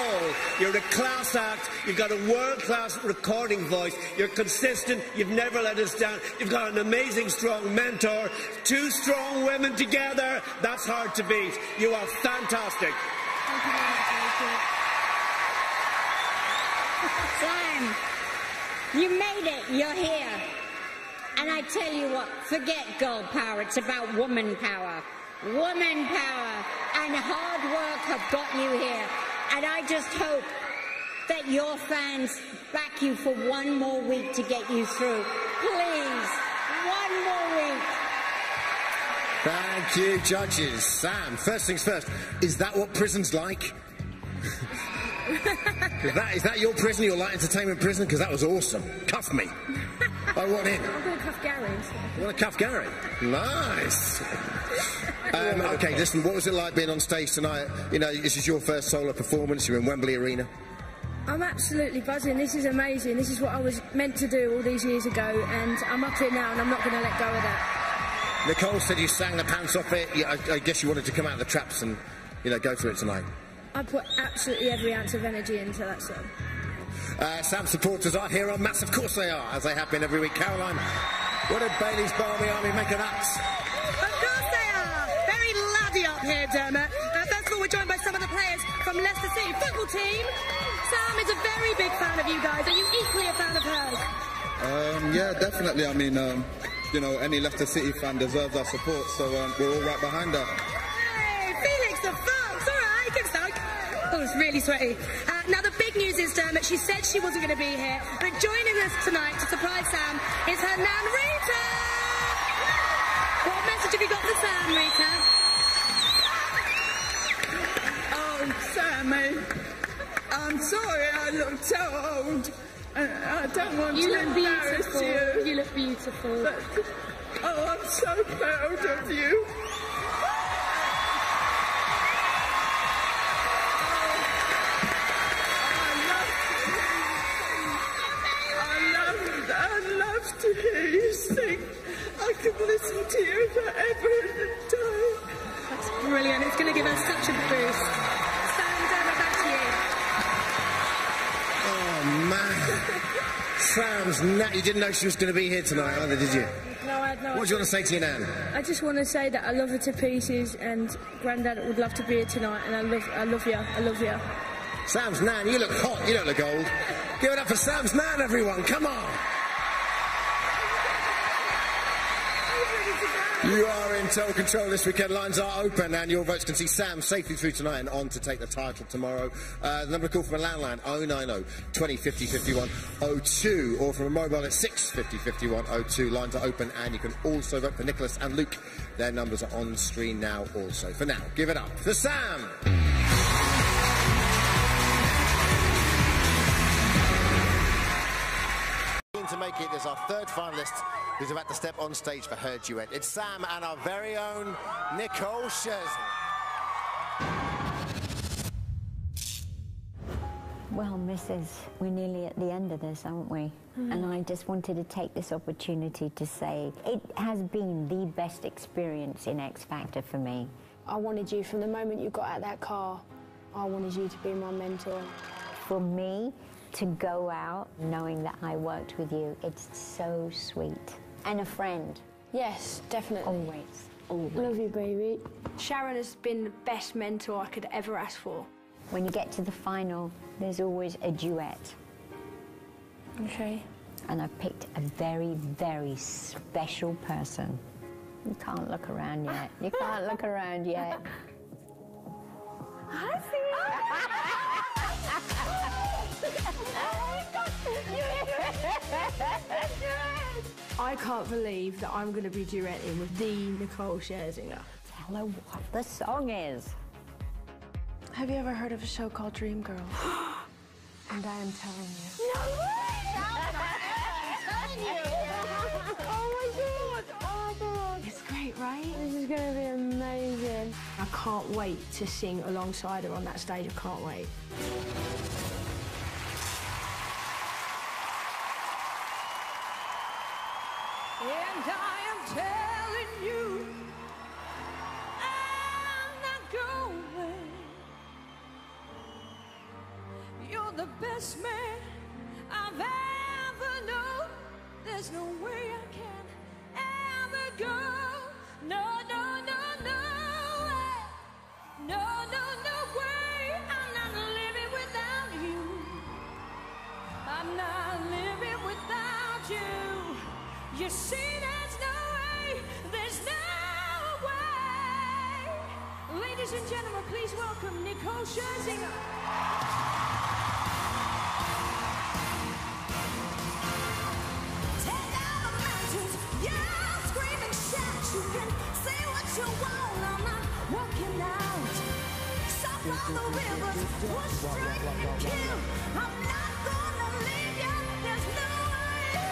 [SPEAKER 5] You're a class act. You've got a world-class recording voice. You're consistent. You've never let us down. You've got an amazing, strong mentor. Two strong women together. That's hard to beat. You are fantastic.
[SPEAKER 17] Sam, you made it. You're here. And I tell you what, forget girl power. It's about woman power. Woman power and hard work have got you here. And I just hope that your fans back you for one more week to get you through. Please, one more week.
[SPEAKER 3] Thank you, judges. Sam, first things first, is that what prison's like? Is that your prison, your light entertainment prison? Because that was awesome. Cuff me. I want in.
[SPEAKER 16] I'm going to cuff Gary.
[SPEAKER 3] You want to cuff Gary? Nice. Okay, listen, what was it like being on stage tonight? You know, this is your first solo performance. You're in Wembley Arena.
[SPEAKER 16] I'm absolutely buzzing. This is amazing. This is what I was meant to do all these years ago, and I'm up here now, and I'm not going to let go of that.
[SPEAKER 3] Nicole said you sang the pants off it. I guess you wanted to come out of the traps and, you know, go for it tonight.
[SPEAKER 16] I put absolutely every ounce of energy into that song.
[SPEAKER 3] Sam supporters are here on Mass. Of course they are, as they have been every week. Caroline, what did Bailey's Barmy Army make of that?
[SPEAKER 9] Of course they are. Very laddie up here, Dermot. First of all, we're joined by some of the players from Leicester City football team. Sam is a very big fan of you guys. Are you equally a fan of hers?
[SPEAKER 12] Yeah, definitely. I mean, you know, any Leicester City fan deserves our support, so we're all right behind her.
[SPEAKER 9] Hey, Felix the Fox. All right, good start. Oh, it's really sweaty. Now, the big news is, Dermot, she said she wasn't going to be here, but joining us tonight to surprise Sam is her nan, Rita. What message have you got for Sam, Rita?
[SPEAKER 22] Oh, Sammy, I'm sorry I look so old. I don't want to embarrass you.
[SPEAKER 16] You look beautiful.
[SPEAKER 22] But, oh, I'm so proud of you. I love to hear you sing. I could listen to you forever and a day.
[SPEAKER 16] That's brilliant. It's going to give us such a boost. Sam, Dermot, back to you.
[SPEAKER 3] Oh, man. Sam's Nat. You didn't know she was going to be here tonight either, did you?
[SPEAKER 16] No, I had no idea.
[SPEAKER 3] What do you want to say to your nan?
[SPEAKER 16] I just want to say that I love her to pieces, and Grandad would love to be here tonight, and I love you. I love you.
[SPEAKER 3] Sam's nan, you look hot. You don't look old. Give it up for Sam's nan, everyone. Come on. You are in total control this weekend. Lines are open and your votes can see Sam safely through tonight and on to take the title tomorrow. The number to call from a landline, 090 20 50 51 02, or from a mobile at 6 50 51 02. Lines are open and you can also vote for Nicholas and Luke. Their numbers are on screen now also. For now, give it up for Sam. To make it, there's our third finalist who's about to step on stage for her duet. It's Sam and our very own Nicole Scherzinger.
[SPEAKER 17] Well, Mrs., we're nearly at the end of this, aren't we? And I just wanted to take this opportunity to say it has been the best experience in X Factor for me.
[SPEAKER 16] I wanted you from the moment you got out of that car. I wanted you to be my mentor.
[SPEAKER 17] For me, to go out knowing that I worked with you, it's so sweet. And a friend.
[SPEAKER 16] Yes, definitely.
[SPEAKER 17] Always, always.
[SPEAKER 16] Love you, baby. Sharon has been the best mentor I could ever ask for.
[SPEAKER 17] When you get to the final, there's always a duet.
[SPEAKER 16] Okay.
[SPEAKER 17] And I picked a very, very special person. You can't look around yet. You can't look around yet.
[SPEAKER 16] I see. I can't believe that I'm going to be duetting with the Nicole Scherzinger.
[SPEAKER 17] Tell her what the song is.
[SPEAKER 16] Have you ever heard of a show called Dreamgirls? And I am telling you.
[SPEAKER 10] No way! I'm telling you!
[SPEAKER 16] Oh my God! Oh my God! It's great, right? This is going to be amazing. I can't wait to sing alongside her on that stage. I can't wait.
[SPEAKER 1] And I am telling you, I'm not going. You're the best man I've ever known. There's no way I can ever go. No, no, no, no way. No, no, no way. I'm not living without you. I'm not living without you. You see, there's no way, there's no way. Ladies and gentlemen, please welcome Nicole Scherzinger. Tear down the mountains, yeah, scream and shout. You can say what you want, I'm not working out. Stop all the rivers, push, strike, and kill. I'm not gonna leave you, there's no way.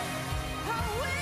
[SPEAKER 1] I will.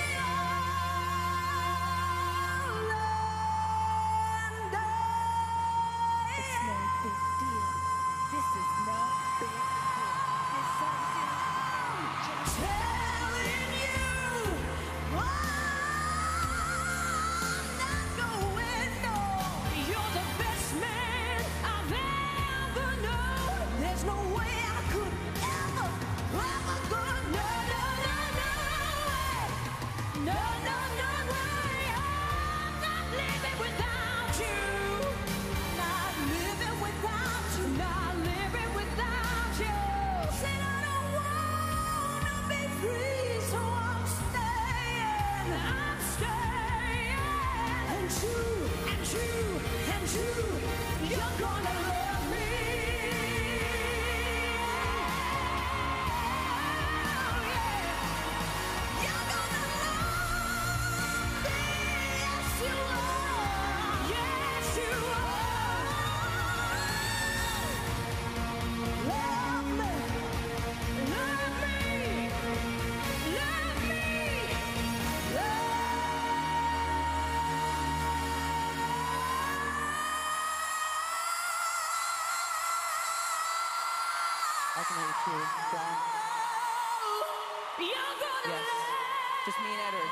[SPEAKER 4] Just me and Edward.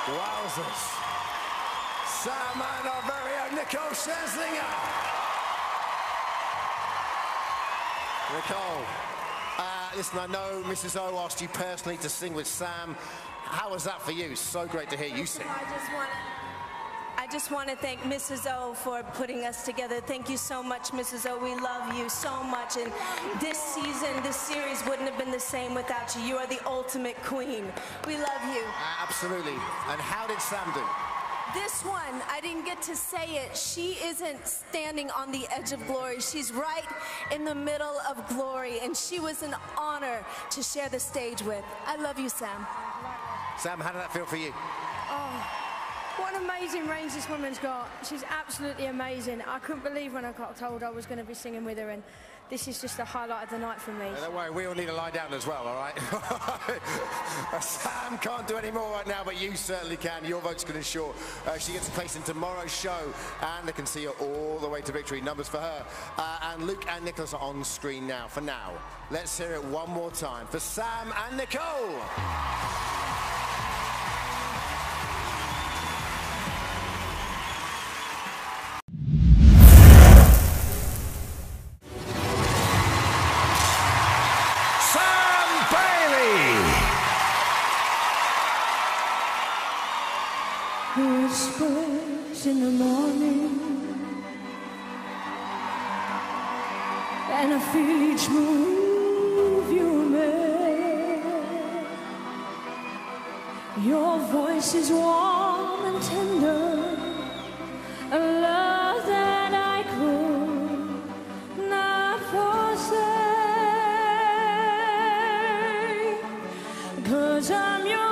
[SPEAKER 3] Wowzers. Sam and our very own Nicole Scherzinger. Nicole, listen, I know Mrs. O asked you personally to sing with Sam. How was that for you? So great to hear you sing.
[SPEAKER 11] I just want to thank Mrs. O for putting us together. Thank you so much, Mrs. O. We love you so much. And this season, this series wouldn't have been the same without you. You are the ultimate queen. We love you.
[SPEAKER 3] Absolutely. And how did Sam do?
[SPEAKER 11] This one, I didn't get to say it. She isn't standing on the edge of glory. She's right in the middle of glory. And she was an honor to share the stage with. I love you, Sam.
[SPEAKER 3] Sam, how did that feel for you?
[SPEAKER 11] Oh.
[SPEAKER 16] What an amazing range this woman's got. She's absolutely amazing. I couldn't believe when I got told I was going to be singing with her, and this is just the highlight of the night for me.
[SPEAKER 3] Don't worry, we all need to lie down as well, all right? Sam can't do any more right now, but you certainly can. Your vote's going to ensure she gets a place in tomorrow's show, and they can see her all the way to victory. Numbers for her. And Luke and Nicholas are on screen now. For now, let's hear it one more time for Sam and Nicole.
[SPEAKER 1] Whispers in the morning, and I feel each move you make. Your voice is warm and tender, a love that I could not forsake, 'cause I'm your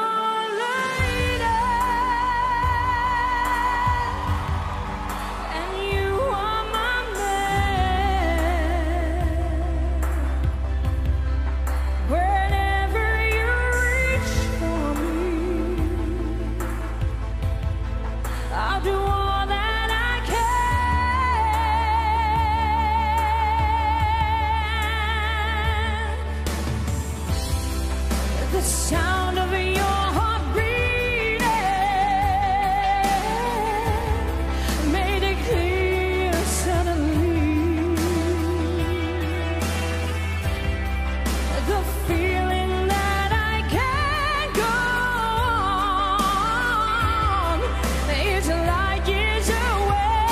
[SPEAKER 1] sound of your heart beating made it clear suddenly. The feeling that I can't go on is like years away,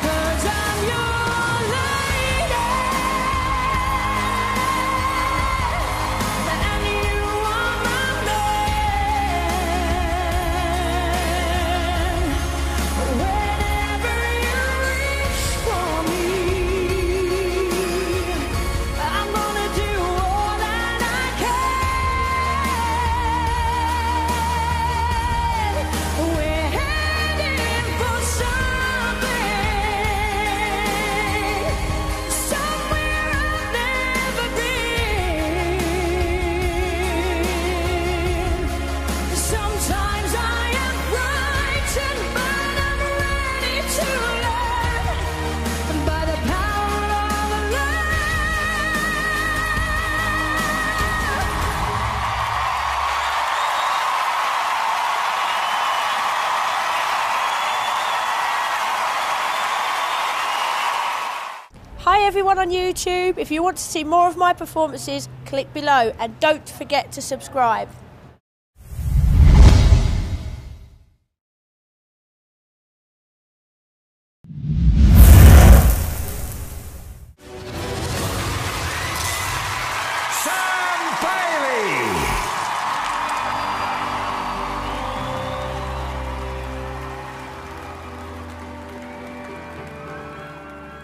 [SPEAKER 1] 'cause I'm your
[SPEAKER 15] Hi everyone on YouTube. If you want to see more of my performances, click below and don't forget to subscribe.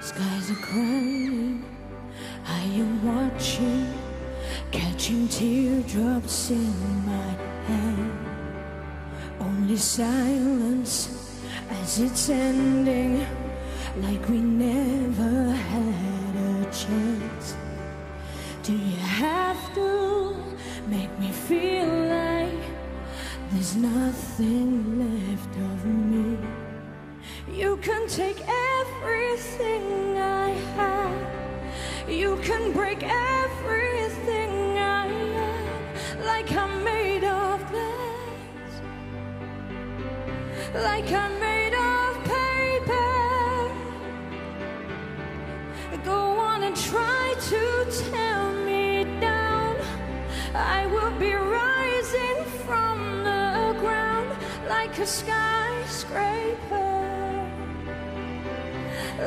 [SPEAKER 1] Skies are crying, I am watching, catching teardrops in my hand. Only silence as it's ending, like we never had a chance. Do you have to make me feel like there's nothing left of me? You can take everything I have, you can break everything I am, like I'm made of glass, like I'm made of paper. Go on and try to tear me down, I will be rising from the ground like a skyscraper,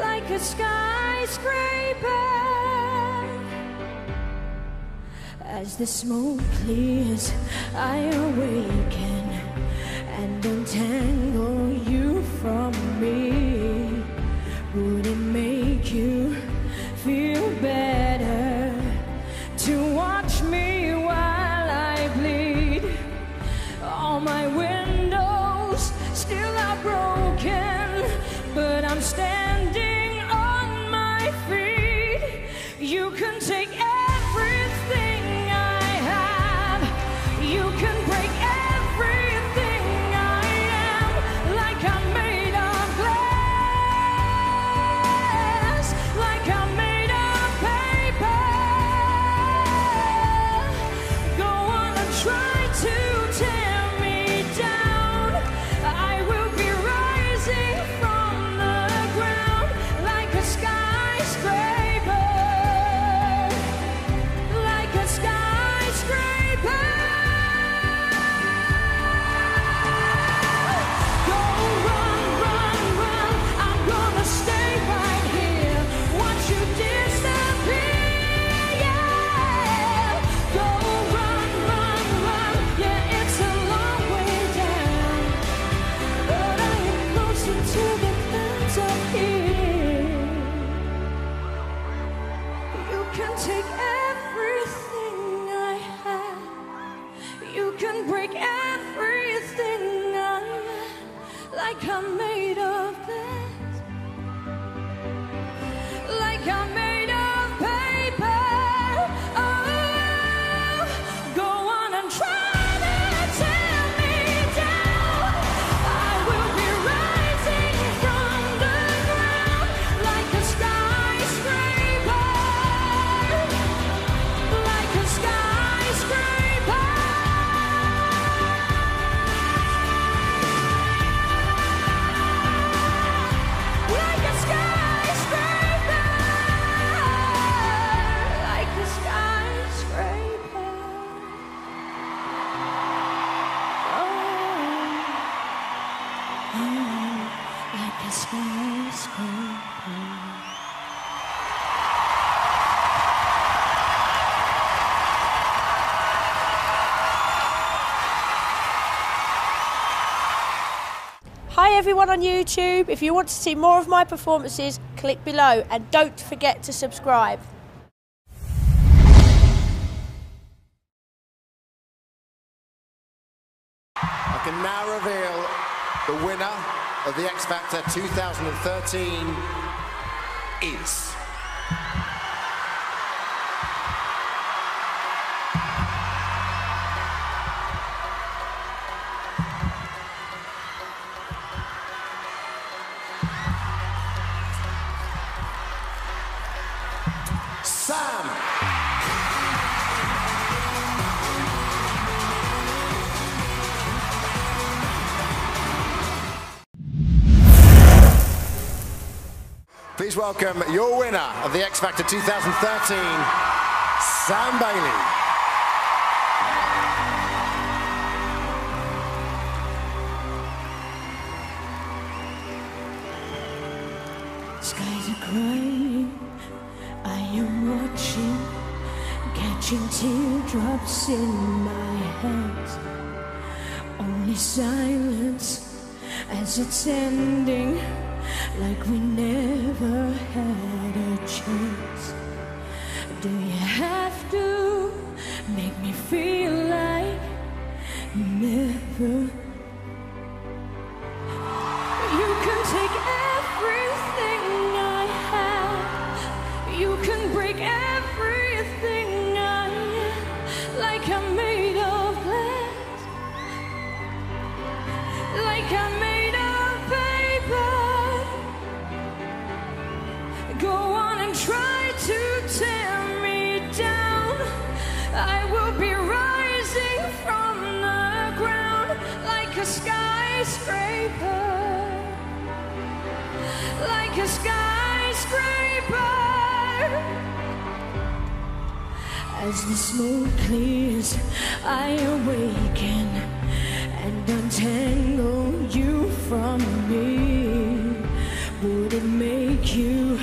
[SPEAKER 1] like a skyscraper. As the smoke clears, I awaken and untangle you from me. Would it make you feel better to watch me while I bleed? like I'm made of glass, like I'm made of paper. Oh, go on and try to tear me down. I will be rising from the ground like a skyscraper, like a skyscraper. Like a skyscraper, like a skyscraper. Like a skyscraper.
[SPEAKER 15] Hi everyone on YouTube. If you want to see more of my performances, click below and don't forget to subscribe.
[SPEAKER 3] I can now reveal the winner of the X Factor 2013 is... Sam. Please welcome your winner of the X Factor 2013, Sam Bailey.
[SPEAKER 1] Skies are crying, I am watching, catching teardrops in my hands. Only silence as it's ending, like we never had a chance. Do you have to make me feel like never? You can take everything I have, you can break everything I am, like I'm made of glass, like I'm made of paper. Go on and try to tear me down. I will be rising from the ground like a skyscraper, like a skyscraper. As the smoke clears, I awaken and untangle you from me. Would it make you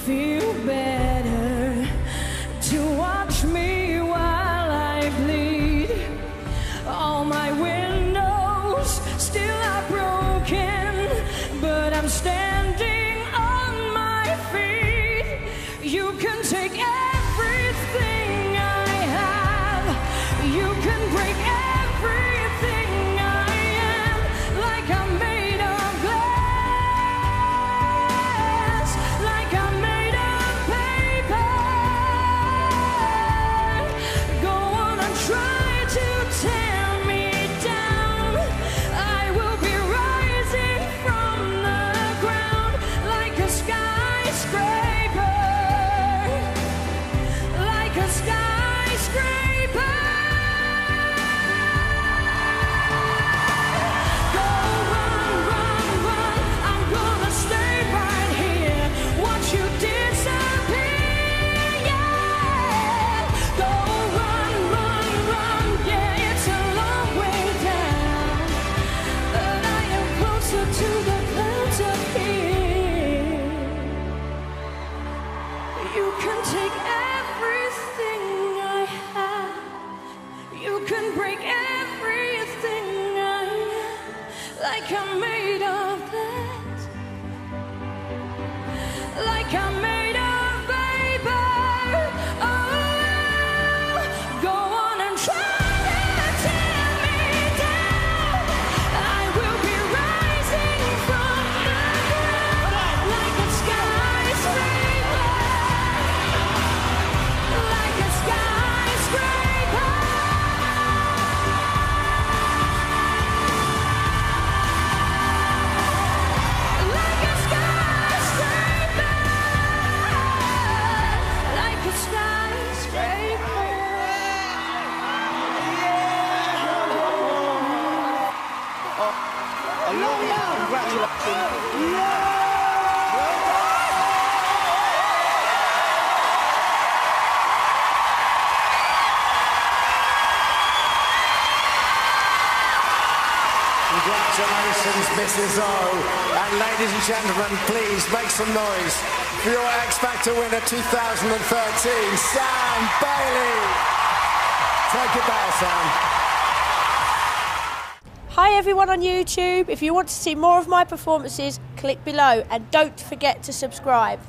[SPEAKER 1] feel better to watch me while I bleed? All my windows still are broken, but I'm standing on my feet. You can take everything I have, you can break everything I am, like I'm made of glass, like I'm made of paper. Go on and try to tear me down. I will be rising from the ground like a skyscraper, like a skyscraper. Go run, run, run, I'm gonna stay right here, watch you disappear, yeah. Go run, run, run, yeah, it's a long way down, but I am closer to the clouds up here. You can take everything I have, you can break everything I am, like I'm made of glass, like I'm made of paper. Oh, go on and try to tear me down. I will be rising
[SPEAKER 3] Congratulations, Mrs. O. And ladies and gentlemen, please make some noise for your X Factor winner 2013, Sam Bailey. Take it back, Sam.
[SPEAKER 15] Hi everyone on YouTube. If you want to see more of my performances, click below and don't forget to subscribe.